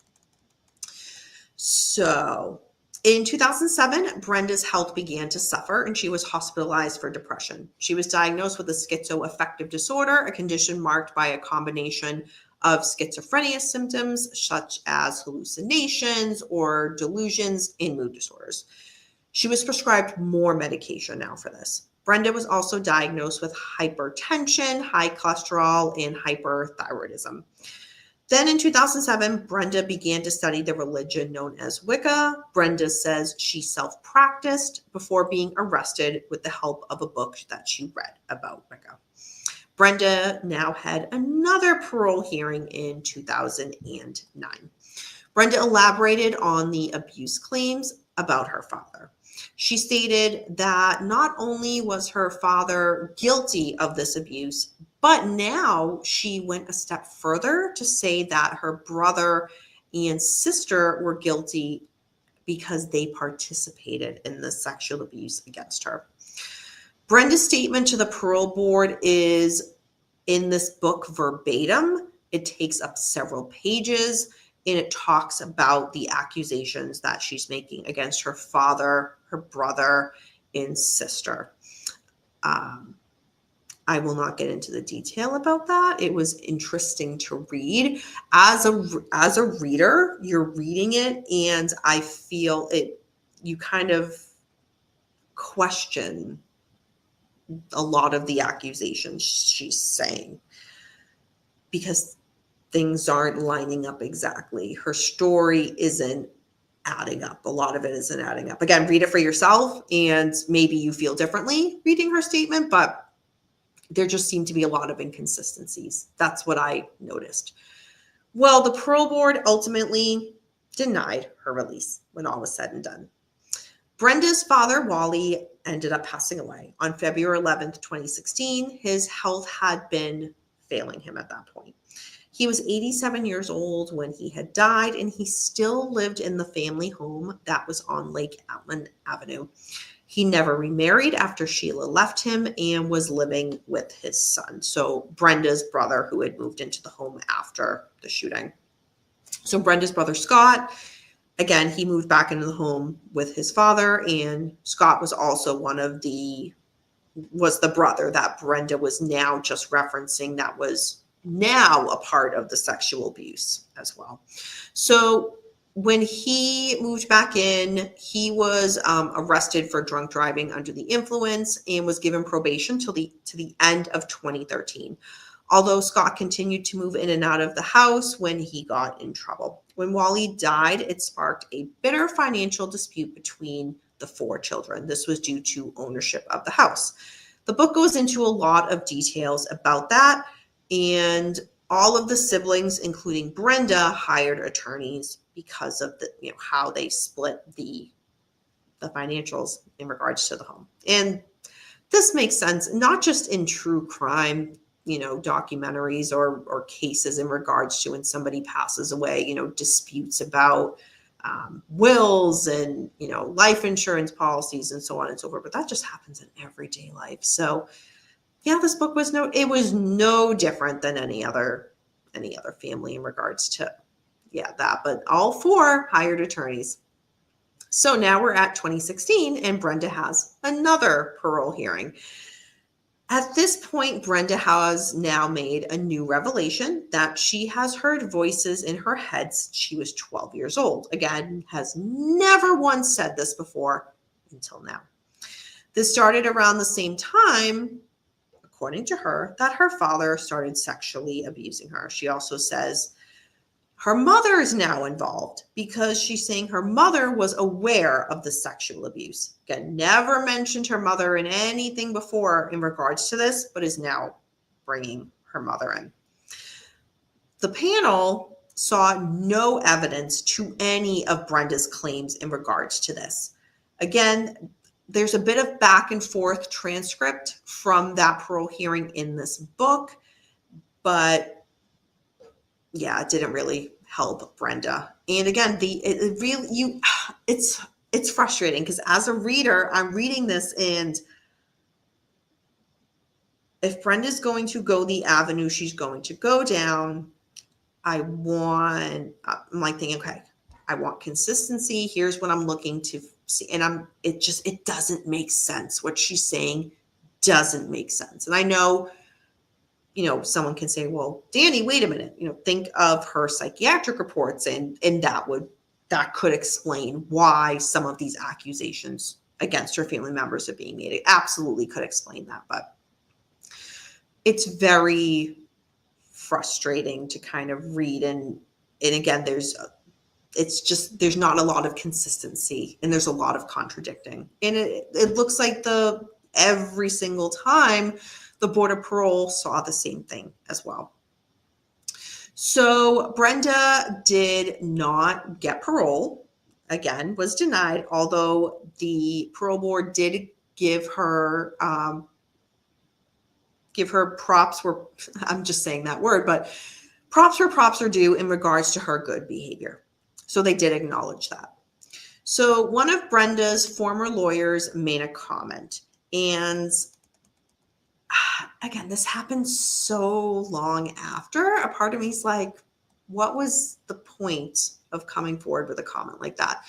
So in 2007, Brenda's health began to suffer and she was hospitalized for depression. She was diagnosed with a schizoaffective disorder, a condition marked by a combination of schizophrenia symptoms such as hallucinations or delusions and mood disorders. She was prescribed more medication now for this. Brenda was also diagnosed with hypertension, high cholesterol, and hyperthyroidism. Then in 2007, Brenda began to study the religion known as Wicca. Brenda says she self-practiced before being arrested with the help of a book that she read about Wicca. Brenda now had another parole hearing in 2009. Brenda elaborated on the abuse claims about her father. She stated that not only was her father guilty of this abuse, but now she went a step further to say that her brother and sister were guilty because they participated in the sexual abuse against her. Brenda's statement to the parole board is in this book verbatim. It takes up several pages and it talks about the accusations that she's making against her father, her brother, and sister. I will not get into the detail about that. It was interesting to read. As a reader, you're reading it, and I feel it. You kind of question a lot of the accusations she's saying because things aren't lining up exactly. Her story isn't adding up. A lot of it isn't adding up. Again, read it for yourself, and maybe you feel differently reading her statement, but there just seemed to be a lot of inconsistencies. That's what I noticed. Well, the parole board ultimately denied her release when all was said and done. Brenda's father, Wally, ended up passing away on February 11th, 2016. His health had been failing him at that point. He was 87 years old when he had died, and he still lived in the family home that was on Lake Outland Avenue. He never remarried after Sheila left him and was living with his son. So Brenda's brother, who had moved into the home after the shooting. So Brenda's brother, Scott, again, he moved back into the home with his father, and Scott was also the brother that Brenda was now just referencing that was now a part of the sexual abuse as well. So when he moved back in, he was arrested for drunk driving under the influence and was given probation to the end of 2013. Although Scott continued to move in and out of the house when he got in trouble. When Wally died, it sparked a bitter financial dispute between the four children. This was due to ownership of the house. The book goes into a lot of details about that, and all of the siblings, including Brenda, hired attorneys because of how they split the financials in regards to the home. And this makes sense, not just in true crime, documentaries or cases in regards to when somebody passes away, disputes about wills and, life insurance policies and so on and so forth. But that just happens in everyday life. So yeah, this book was no different than any other family in regards to that, but all four hired attorneys. So now we're at 2016 and Brenda has another parole hearing. At this point, Brenda has now made a new revelation that she has heard voices in her head since she was 12 years old. Again, has never once said this before until now. This started around the same time, according to her, that her father started sexually abusing her. She also says, Her mother is now involved because she's saying her mother was aware of the sexual abuse. Again, never mentioned her mother in anything before in regards to this, but is now bringing her mother in. The panel saw no evidence to any of Brenda's claims in regards to this. Again, there's a bit of back and forth transcript from that parole hearing in this book, but yeah, it didn't really help Brenda. And again, it's frustrating because as a reader, I'm reading this, and if Brenda's going to go the avenue she's going to go down, I'm like thinking, okay, I want consistency. Here's what I'm looking to see. And it doesn't make sense. What she's saying doesn't make sense. And I know, someone can say, well, Danny, wait a minute, think of her psychiatric reports, and that could explain why some of these accusations against her family members are being made. It absolutely could explain that, but it's very frustrating to kind of read. And again, there's not a lot of consistency, and there's a lot of contradicting. And it looks like every single time the Board of Parole saw the same thing as well. So Brenda did not get parole, again, was denied, although the parole board did give her props I'm just saying that word, but props where props are due in regards to her good behavior. So they did acknowledge that. So one of Brenda's former lawyers made a comment, and again, this happened so long after. A part of me is like, what was the point of coming forward with a comment like that?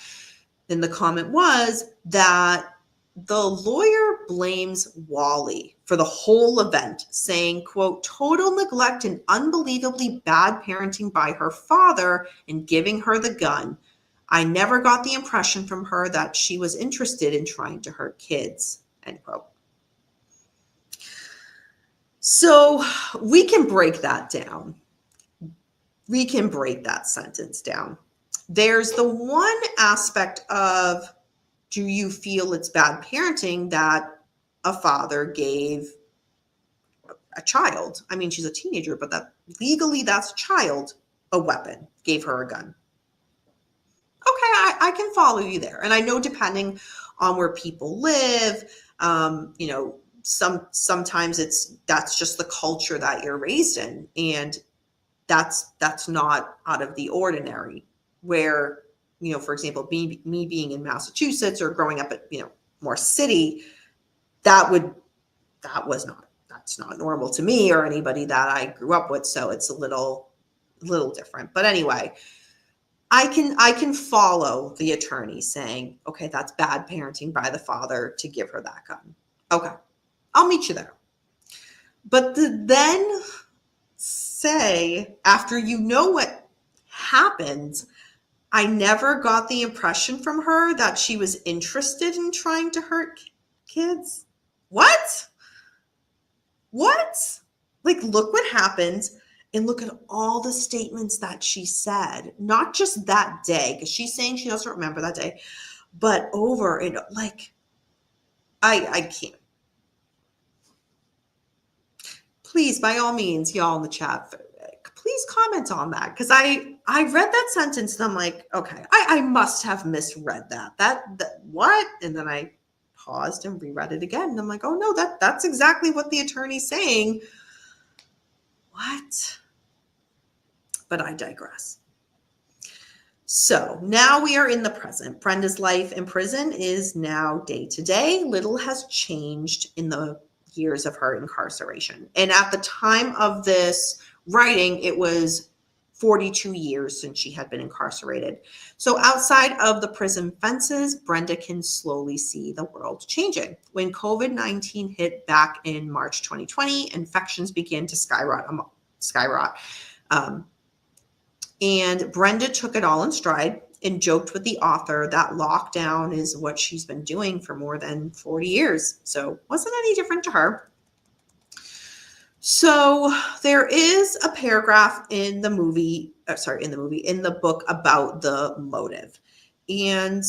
And the comment was that the lawyer blames Wally for the whole event, saying, quote, total neglect and unbelievably bad parenting by her father in giving her the gun. I never got the impression from her that she was interested in trying to hurt kids, end quote. So we can break that down. We can break that sentence down. There's the one aspect of, do you feel it's bad parenting that a father gave a child? I mean, she's a teenager, but that legally that's a child, a weapon, gave her a gun. Okay, I can follow you there. And I know depending on where people live, sometimes that's just the culture that you're raised in, and that's not out of the ordinary. Where, for example, me being in Massachusetts or growing up at more city, that's not normal to me or anybody that I grew up with. So it's a little different. But anyway, I can follow the attorney saying, okay, that's bad parenting by the father to give her that gun. Okay, I'll meet you there. But then say, after what happened, I never got the impression from her that she was interested in trying to hurt kids. What? Like, look what happened, and look at all the statements that she said, not just that day, because she's saying she doesn't remember that day, but over and like, I can't. Please, by all means, y'all in the chat, please comment on that, because I read that sentence and I'm like, okay, I must have misread that. That what? And then I paused and reread it again, and I'm like, oh no, that's exactly what the attorney's saying. What? But I digress. So now we are in the present. Brenda's life in prison is now day to day. Little has changed in the years of her incarceration. And at the time of this writing, it was 42 years since she had been incarcerated. So outside of the prison fences, Brenda can slowly see the world changing. When COVID-19 hit back in March 2020, infections began to skyrocket. And Brenda took it all in stride and joked with the author that lockdown is what she's been doing for more than 40 years. So wasn't any different to her. So there is a paragraph in the movie in the book about the motive. And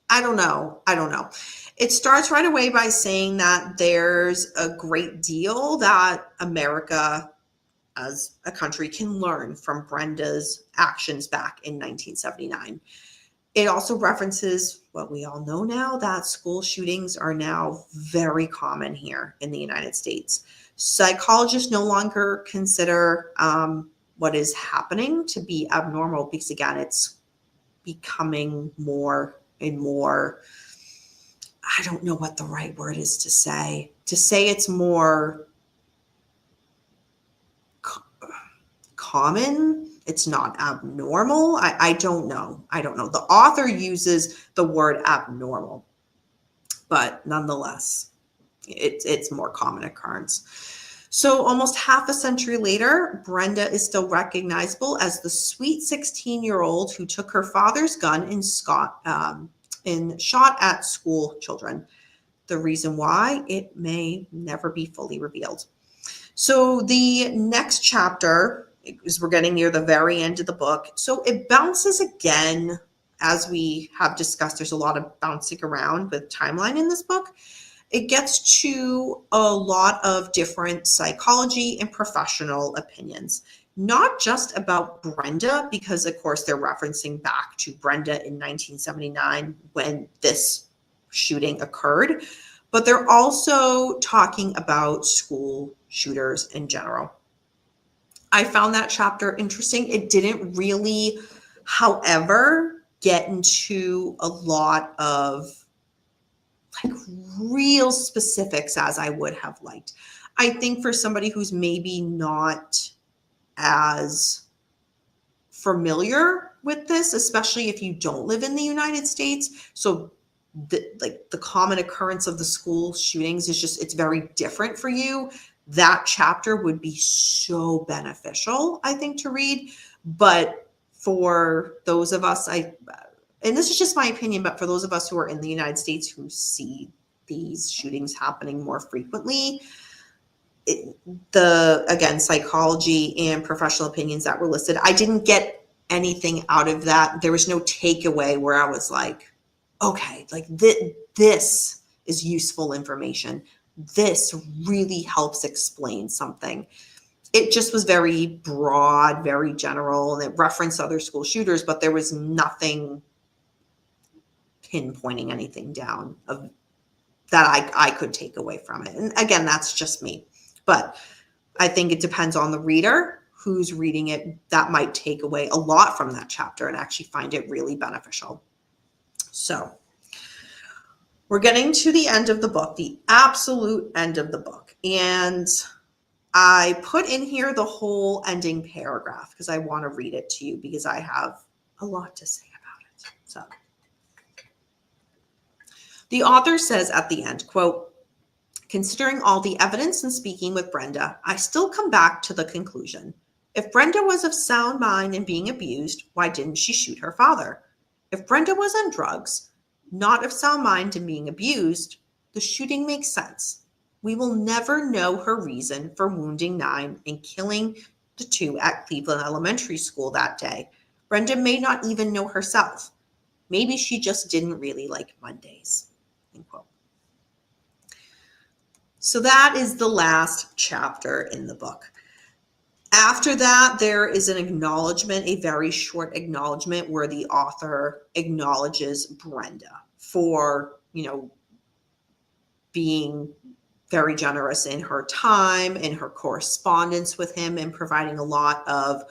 I don't know. It starts right away by saying that there's a great deal that America as a country can learn from Brenda's actions back in 1979. It also references what we all know now, that school shootings are now very common here in the United States. Psychologists no longer consider what is happening to be abnormal because, again, it's becoming more and more, I don't know what the right word is to say. To say it's more common, it's not abnormal. I don't know. The author uses the word abnormal, but nonetheless, it's more common occurrence. So almost half a century later, Brenda is still recognizable as the sweet 16-year-old who took her father's gun and shot at school children. The reason why, it may never be fully revealed. So the next chapter, is we're getting near the very end of the book. So it bounces again, as we have discussed. There's a lot of bouncing around with timeline in this book. It gets to a lot of different psychology and professional opinions, not just about Brenda, because of course they're referencing back to Brenda in 1979 when this shooting occurred, but they're also talking about school shooters in general. I found that chapter interesting. It didn't really, however, get into a lot of like real specifics as I would have liked. I think for somebody who's maybe not as familiar with this, especially if you don't live in the United States, so the common occurrence of the school shootings is just, it's very different for you. That chapter would be so beneficial, I think, to read. But for those of us, and this is just my opinion, but for those of us who are in the United States who see these shootings happening more frequently, again, psychology and professional opinions that were listed, I didn't get anything out of that. There was no takeaway where I was like, okay, like this is useful information. This really helps explain something. It just was very broad, very general, and it referenced other school shooters, but there was nothing pinpointing anything down of that I could take away from it. And again, that's just me. But I think it depends on the reader who's reading it. That might take away a lot from that chapter and actually find it really beneficial. So we're getting to the end of the book, the absolute end of the book. And I put in here the whole ending paragraph because I want to read it to you because I have a lot to say about it. So the author says at the end, quote, "Considering all the evidence and speaking with Brenda, I still come back to the conclusion. If Brenda was of sound mind and being abused, why didn't she shoot her father? If Brenda was on drugs, not of sound mind and being abused, the shooting makes sense. We will never know her reason for wounding 9 and killing the 2 at Cleveland Elementary School that day. Brenda may not even know herself. Maybe she just didn't really like Mondays." End quote. So that is the last chapter in the book. After that, there is an acknowledgement, a very short acknowledgement where the author acknowledges Brenda for, being very generous in her time and her correspondence with him and providing a lot of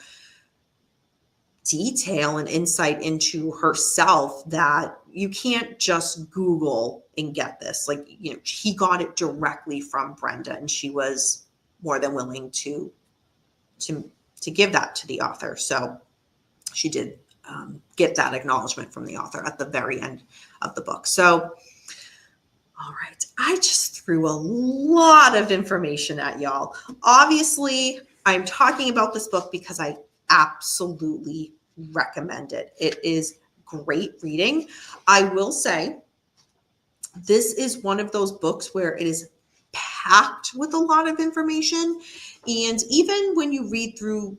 detail and insight into herself that you can't just Google and get this. Like, he got it directly from Brenda, and she was more than willing to give that to the author. So she did get that acknowledgement from the author at the very end of the book. So, all right, I just threw a lot of information at y'all. Obviously, I'm talking about this book because I absolutely recommend it. It is great reading. I will say this is one of those books where it is packed with a lot of information. And even when you read through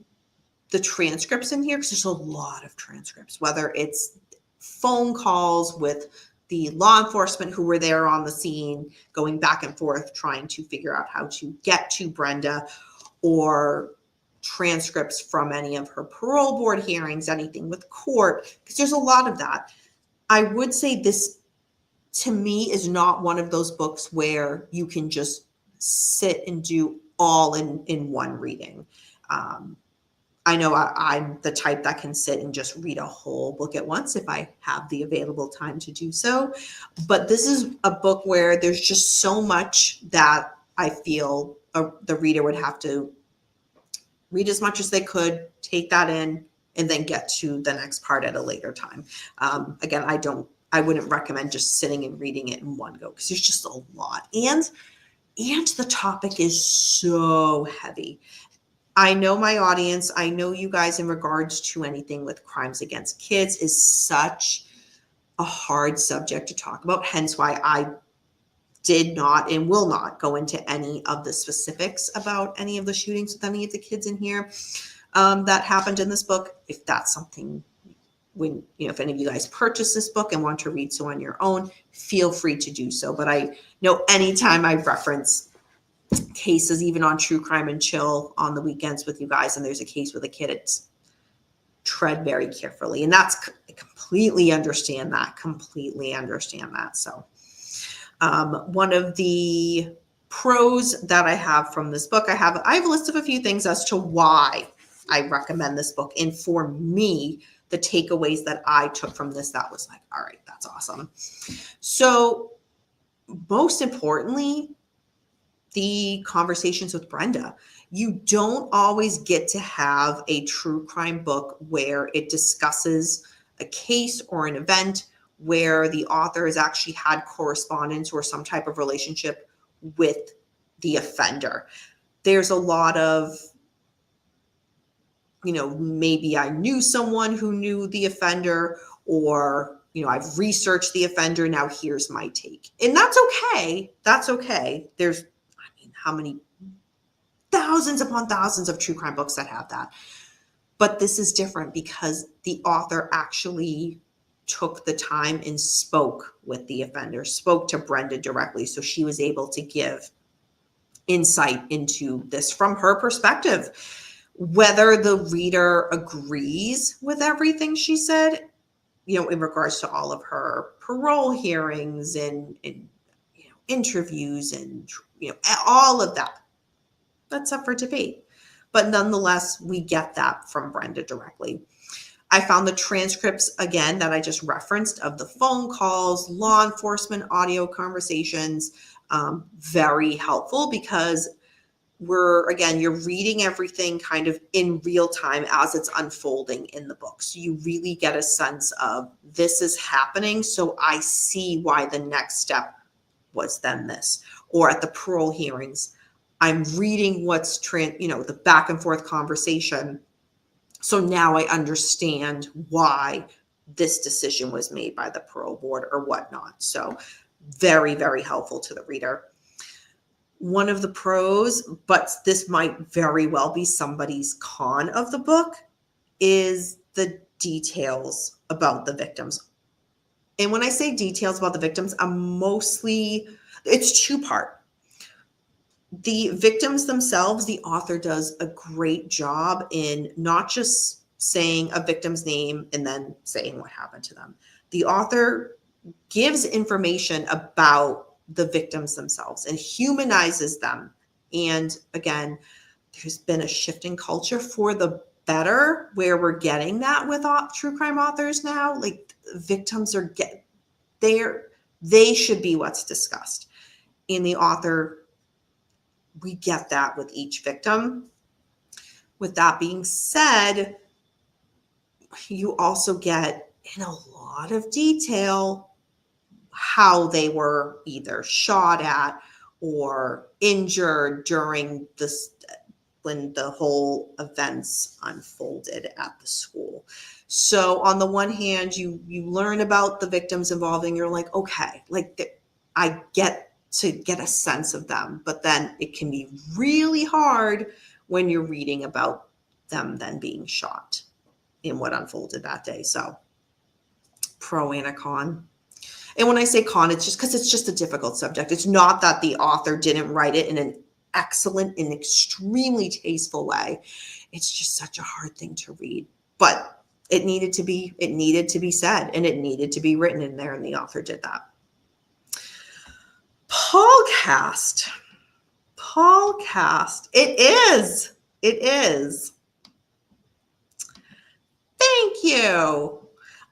the transcripts in here, because there's a lot of transcripts, whether it's phone calls with the law enforcement who were there on the scene, going back and forth, trying to figure out how to get to Brenda, or transcripts from any of her parole board hearings, anything with court, because there's a lot of that. I would say this, to me, is not one of those books where you can just sit and do all in one reading. I know I'm the type that can sit and just read a whole book at once if I have the available time to do so. But this is a book where there's just so much that I feel the reader would have to read as much as they could, take that in, and then get to the next part at a later time. Again, I wouldn't recommend just sitting and reading it in one go, because there's just a lot. And the topic is so heavy. I know my audience, I know you guys, in regards to anything with crimes against kids, is such a hard subject to talk about. Hence why I did not and will not go into any of the specifics about any of the shootings with any of the kids in here that happened in this book. If that's something, when, if any of you guys purchase this book and want to read so on your own, feel free to do so. But I know anytime I reference cases, even on True Crime and Chill on the weekends with you guys, and there's a case with a kid, it's tread very carefully. And I completely understand that. So one of the pros that I have from this book, I have a list of a few things as to why I recommend this book. And for me, the takeaways that I took from this, that was like, all right, that's awesome. So most importantly, the conversations with Brenda. You don't always get to have a true crime book where it discusses a case or an event where the author has actually had correspondence or some type of relationship with the offender. There's a lot of, maybe I knew someone who knew the offender, or, I've researched the offender. Now here's my take. And that's okay. There's, how many thousands upon thousands of true crime books that have that. But this is different because the author actually took the time and spoke with the offender, spoke to Brenda directly. So she was able to give insight into this from her perspective. Whether the reader agrees with everything she said, in regards to all of her parole hearings and interviews and, all of that, that's up for debate. But nonetheless, we get that from Brenda directly. I found the transcripts, again, that I just referenced of the phone calls, law enforcement audio conversations, very helpful, because you're reading everything kind of in real time as it's unfolding in the book. So you really get a sense of, this is happening, so I see why the next step was then this. Or at the parole hearings, I'm reading what's the back and forth conversation. So now I understand why this decision was made by the parole board or whatnot. So very, very helpful to the reader. One of the pros, but this might very well be somebody's con of the book, is the details about the victims. And when I say details about the victims, it's two-part. The victims themselves, the author does a great job in not just saying a victim's name and then saying what happened to them. The author gives information about the victims themselves and humanizes them. And again, there's been a shift in culture for the better, where we're getting that with true crime authors now. Like, victims are they should be what's discussed. In the author, we get that with each victim. With that being said, you also get, in a lot of detail, how they were either shot at or injured during this, when the whole events unfolded at the school. So on the one hand, you learn about the victims involved, and you're like, okay, like, I get to get a sense of them. But then it can be really hard when you're reading about them then being shot in what unfolded that day. So pro and a con. And when I say con, it's just because it's just a difficult subject. It's not that the author didn't write it in an excellent and extremely tasteful way. It's just such a hard thing to read. But it needed to be said, and it needed to be written in there, and the author did that. Paulcast. It is. Thank you.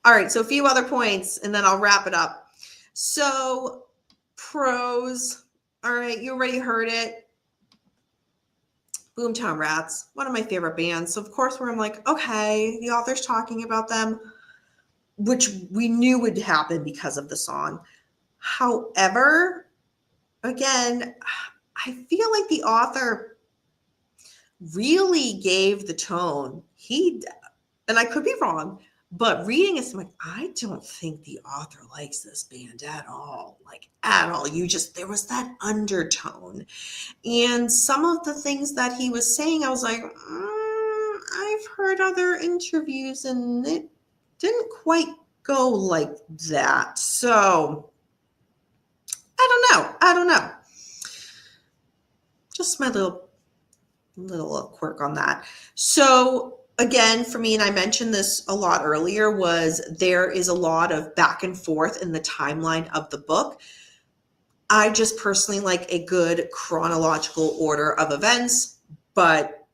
All right, so a few other points, and then I'll wrap it up. So pros. All right, you already heard it. Boomtown Rats, one of my favorite bands. So of course, where I'm like, okay, the author's talking about them, which we knew would happen because of the song. However, again, I feel like the author really gave the tone. And I could be wrong, but reading this, I'm like, I don't think the author likes this band at all. Like at all. There was that undertone. And some of the things that he was saying, I was like, I've heard other interviews and it didn't quite go like that. So I don't know. Just my little quirk on that. So again, for me, and I mentioned this a lot earlier, was there is a lot of back and forth in the timeline of the book. I just personally like a good chronological order of events, but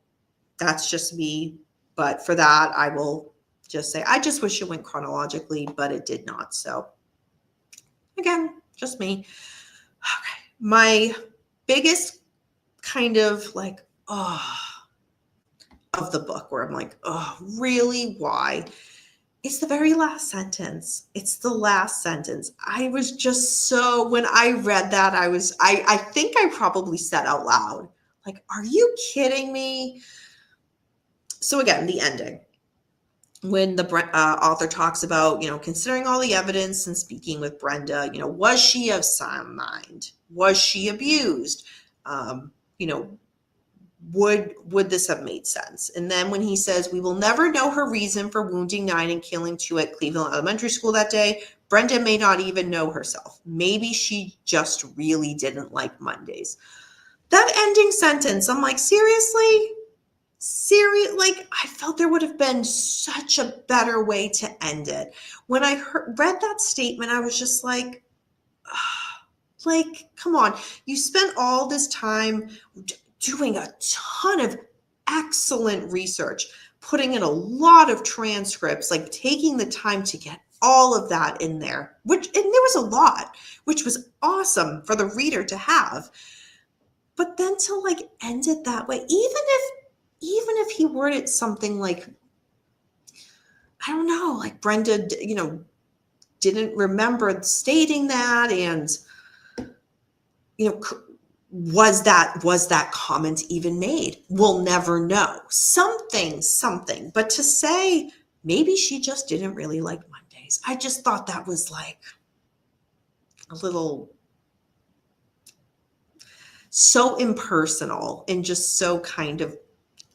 that's just me. But for that, I will just say, I just wish it went chronologically, but it did not. So again, just me. Okay. My biggest kind of like, of the book where I'm like, really? Why? It's the very last sentence. It's the last sentence. I was just so, when I read that, I think I probably said out loud, like, are you kidding me? So again, the ending. When the author talks about, considering all the evidence and speaking with Brenda, was she of sound mind? Was she abused? Would this have made sense? And then when he says, we will never know her reason for wounding 9 and killing 2 at Cleveland Elementary School that day, Brenda may not even know herself. Maybe she just really didn't like Mondays. That ending sentence, I'm like, seriously? Like, I felt there would have been such a better way to end it. When I read that statement, I was just like, come on. You spent all this time doing a ton of excellent research, putting in a lot of transcripts, like taking the time to get all of that in there, and there was a lot, which was awesome for the reader to have. But then to like end it that way, even if he worded something like, I don't know, like Brenda, didn't remember stating that, and was that comment even made? We'll never know. Something. But to say maybe she just didn't really like Mondays, I just thought that was like a little so impersonal and just so kind of,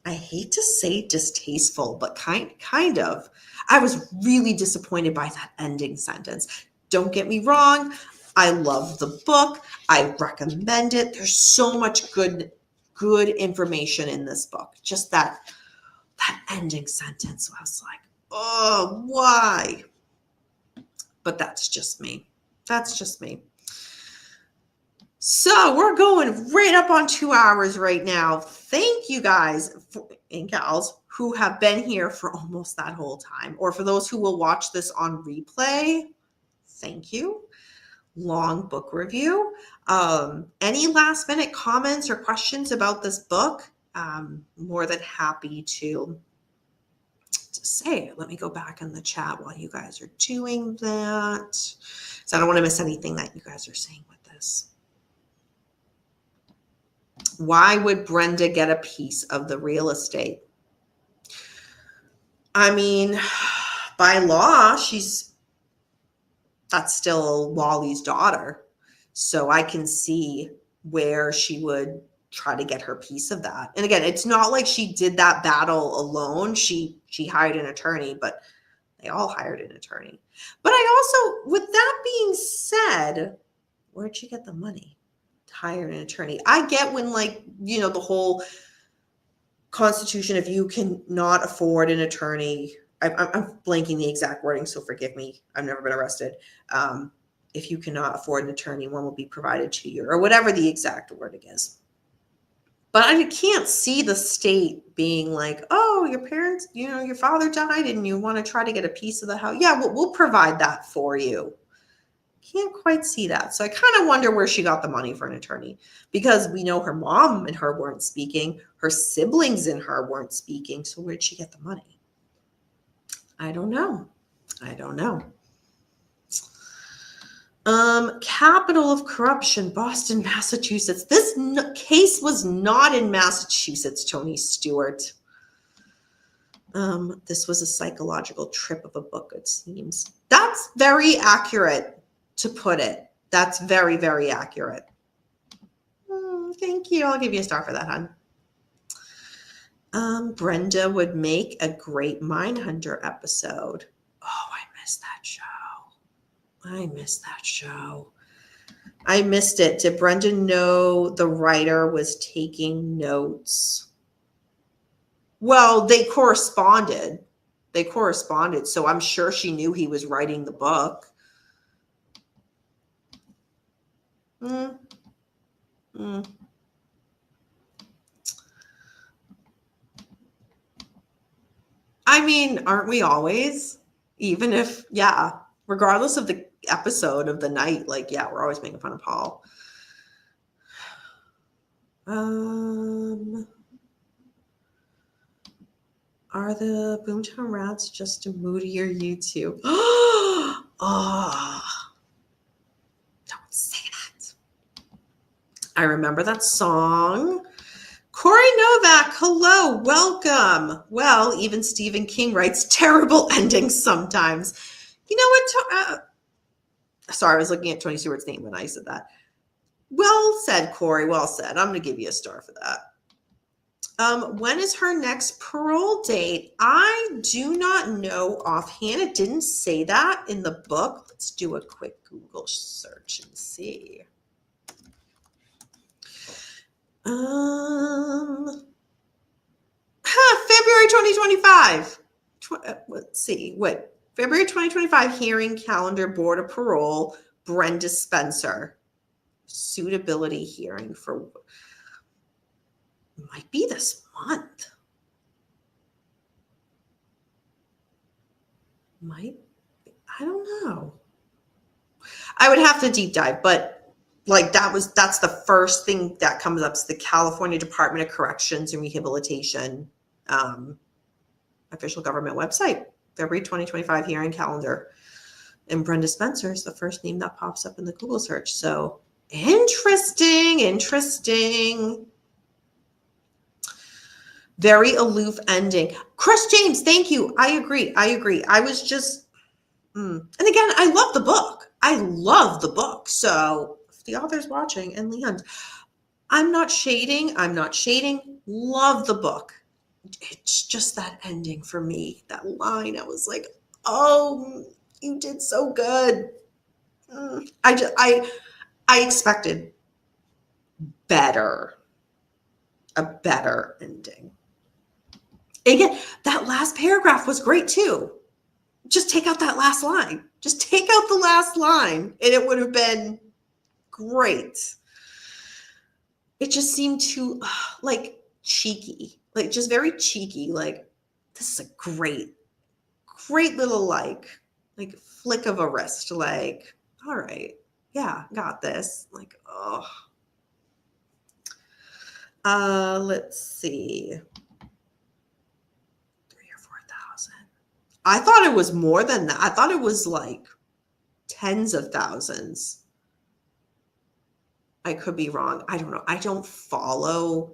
I hate to say distasteful, but kind of. I was really disappointed by that ending sentence. Don't get me wrong. I love the book. I recommend it. There's so much good information in this book. Just that ending sentence, I was like, oh, why? But that's just me. So we're going right up on 2 hours right now. Thank you guys and gals who have been here for almost that whole time. Or for those who will watch this on replay, thank you. Long book review. Any last minute comments or questions about this book? More than happy to say it. Let me go back in the chat while you guys are doing that. So I don't want to miss anything that you guys are saying with this. Why would Brenda get a piece of the real estate? I mean, by law, that's still Wally's daughter. So I can see where she would try to get her piece of that. And again, it's not like she did that battle alone. She hired an attorney, but they all hired an attorney. But I also, with that being said, where'd she get the money to hire an attorney? I get when, like, you know, the whole Constitution, if you cannot afford an attorney, I'm blanking the exact wording, so forgive me. I've never been arrested. If you cannot afford an attorney, one will be provided to you, or whatever the exact wording is. But I can't see the state being like, oh, your parents, you know, your father died and you want to try to get a piece of the house. Yeah, we'll provide that for you. Can't quite see that. So I kind of wonder where she got the money for an attorney, because we know her mom and her weren't speaking. Her siblings and her weren't speaking. So where'd she get the money? I don't know. Capital of corruption, Boston, Massachusetts. This case was not in Massachusetts, Tony Stewart. This was a psychological trip of a book, it seems. That's very accurate to put it. That's very, very accurate. Thank you. I'll give you a star for that, hon. Brenda would make a great Mindhunter episode. Oh, I missed that show. I missed it. Did Brenda know the writer was taking notes? Well, they corresponded. So I'm sure she knew he was writing the book. I mean, aren't we always? Even if, yeah, regardless of the episode of the night, like, yeah, we're always making fun of Paul. Are the Boomtown Rats just a moodier YouTube? Oh, don't say that. I remember that song. Corey Novak, hello, welcome. Well, even Stephen King writes terrible endings sometimes. You know what? Sorry, I was looking at Tony Stewart's name when I said that. Well said, Corey. Well said. I'm going to give you a star for that. When is her next parole date? I do not know offhand. It didn't say that in the book. Let's do a quick Google search and see. February 2025. Let's see. What? February 2025 hearing calendar, Board of Parole, Brenda Spencer. Suitability hearing for, might be this month. I don't know. I would have to deep dive, but like that's the first thing that comes up. It's the California Department of Corrections and Rehabilitation official government website. February 2025 hearing calendar. And Brenda Spencer is the first name that pops up in the Google search. So interesting. Very aloof ending. Chris James, thank you. I agree. I was just, and again, I love the book. So if the author's watching, and Leigh Hunt, I'm not shading. Love the book. It's just that ending for me, that line. I was like, oh, you did so good. I expected a better ending. Again, that last paragraph was great too. Just take out that last line. Just take out the last line and it would have been great. It just seemed too like cheeky, like just very cheeky. Like, this is a great little like flick of a wrist. Like, all right, yeah, got this. Like, oh. Let's see. 3,000 or 4,000. I thought it was more than that. I thought it was like tens of thousands. I could be wrong. I don't know. I don't follow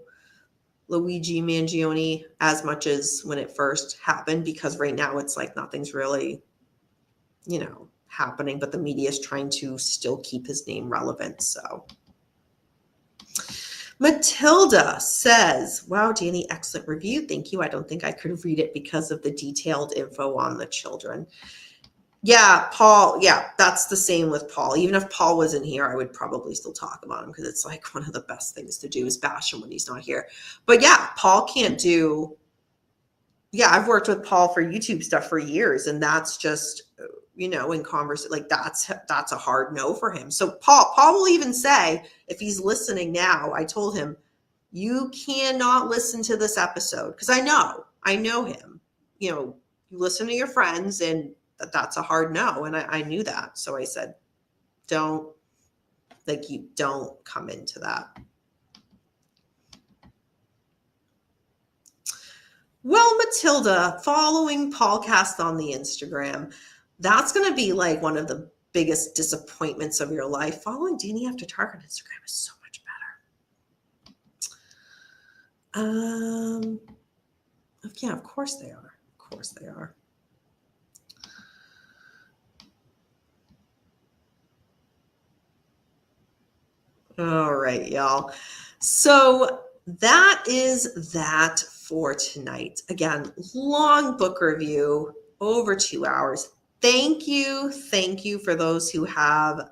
Luigi Mangione as much as when it first happened, because right now it's like nothing's really, happening, but the media is trying to still keep his name relevant. So Matilda says, wow, Danny, excellent review. Thank you. I don't think I could read it because of the detailed info on the children. Yeah, Paul. Yeah, that's the same with Paul. Even if Paul wasn't here, I would probably still talk about him because it's like one of the best things to do is bash him when he's not here. But yeah, Paul can't do. Yeah, I've worked with Paul for YouTube stuff for years, and that's just, in conversation, like that's a hard no for him. So Paul will even say, if he's listening now, I told him, you cannot listen to this episode because I know him. You listen to your friends, and that's a hard no, and I knew that. So I said, don't come into that. Well, Matilda, following Paulcast on the Instagram, that's going to be like one of the biggest disappointments of your life. Following Danny After Dark on Instagram is so much better. Yeah, of course they are. Of course they are. All right, y'all. So that is that for tonight. Again, long book review, over 2 hours. Thank you for those who have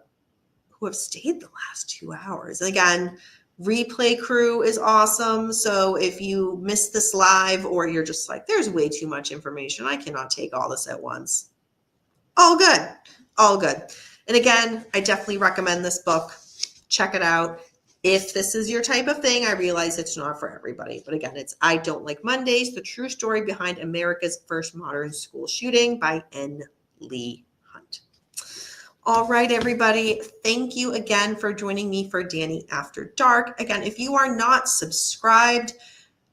stayed the last 2 hours. Again, replay crew is awesome. So if you missed this live or you're just like, there's way too much information, I cannot take all this at once. All good. And again, I definitely recommend this book. Check it out. If this is your type of thing, I realize it's not for everybody. But again, it's I Don't Like Mondays, the true story behind America's first modern school shooting by Leigh Hunt. All right, everybody. Thank you again for joining me for Danny After Dark. Again, if you are not subscribed,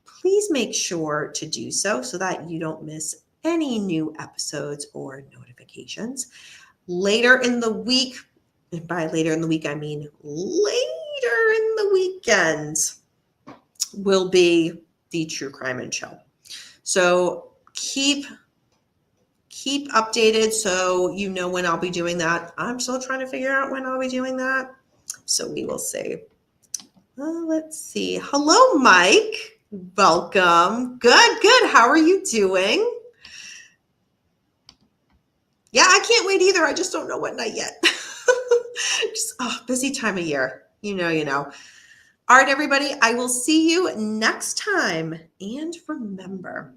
please make sure to do so that you don't miss any new episodes or notifications. Later in the week, and by later in the week, I mean later in the weekend, will be the True Crime and Chill. So keep updated so you know when I'll be doing that. I'm still trying to figure out when I'll be doing that. So we will see. Let's see. Hello, Mike. Welcome. Good. How are you doing? Yeah, I can't wait either. I just don't know what night yet. Just busy time of year. You know. All right, everybody. I will see you next time. And remember,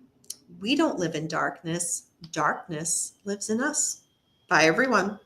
we don't live in darkness. Darkness lives in us. Bye, everyone.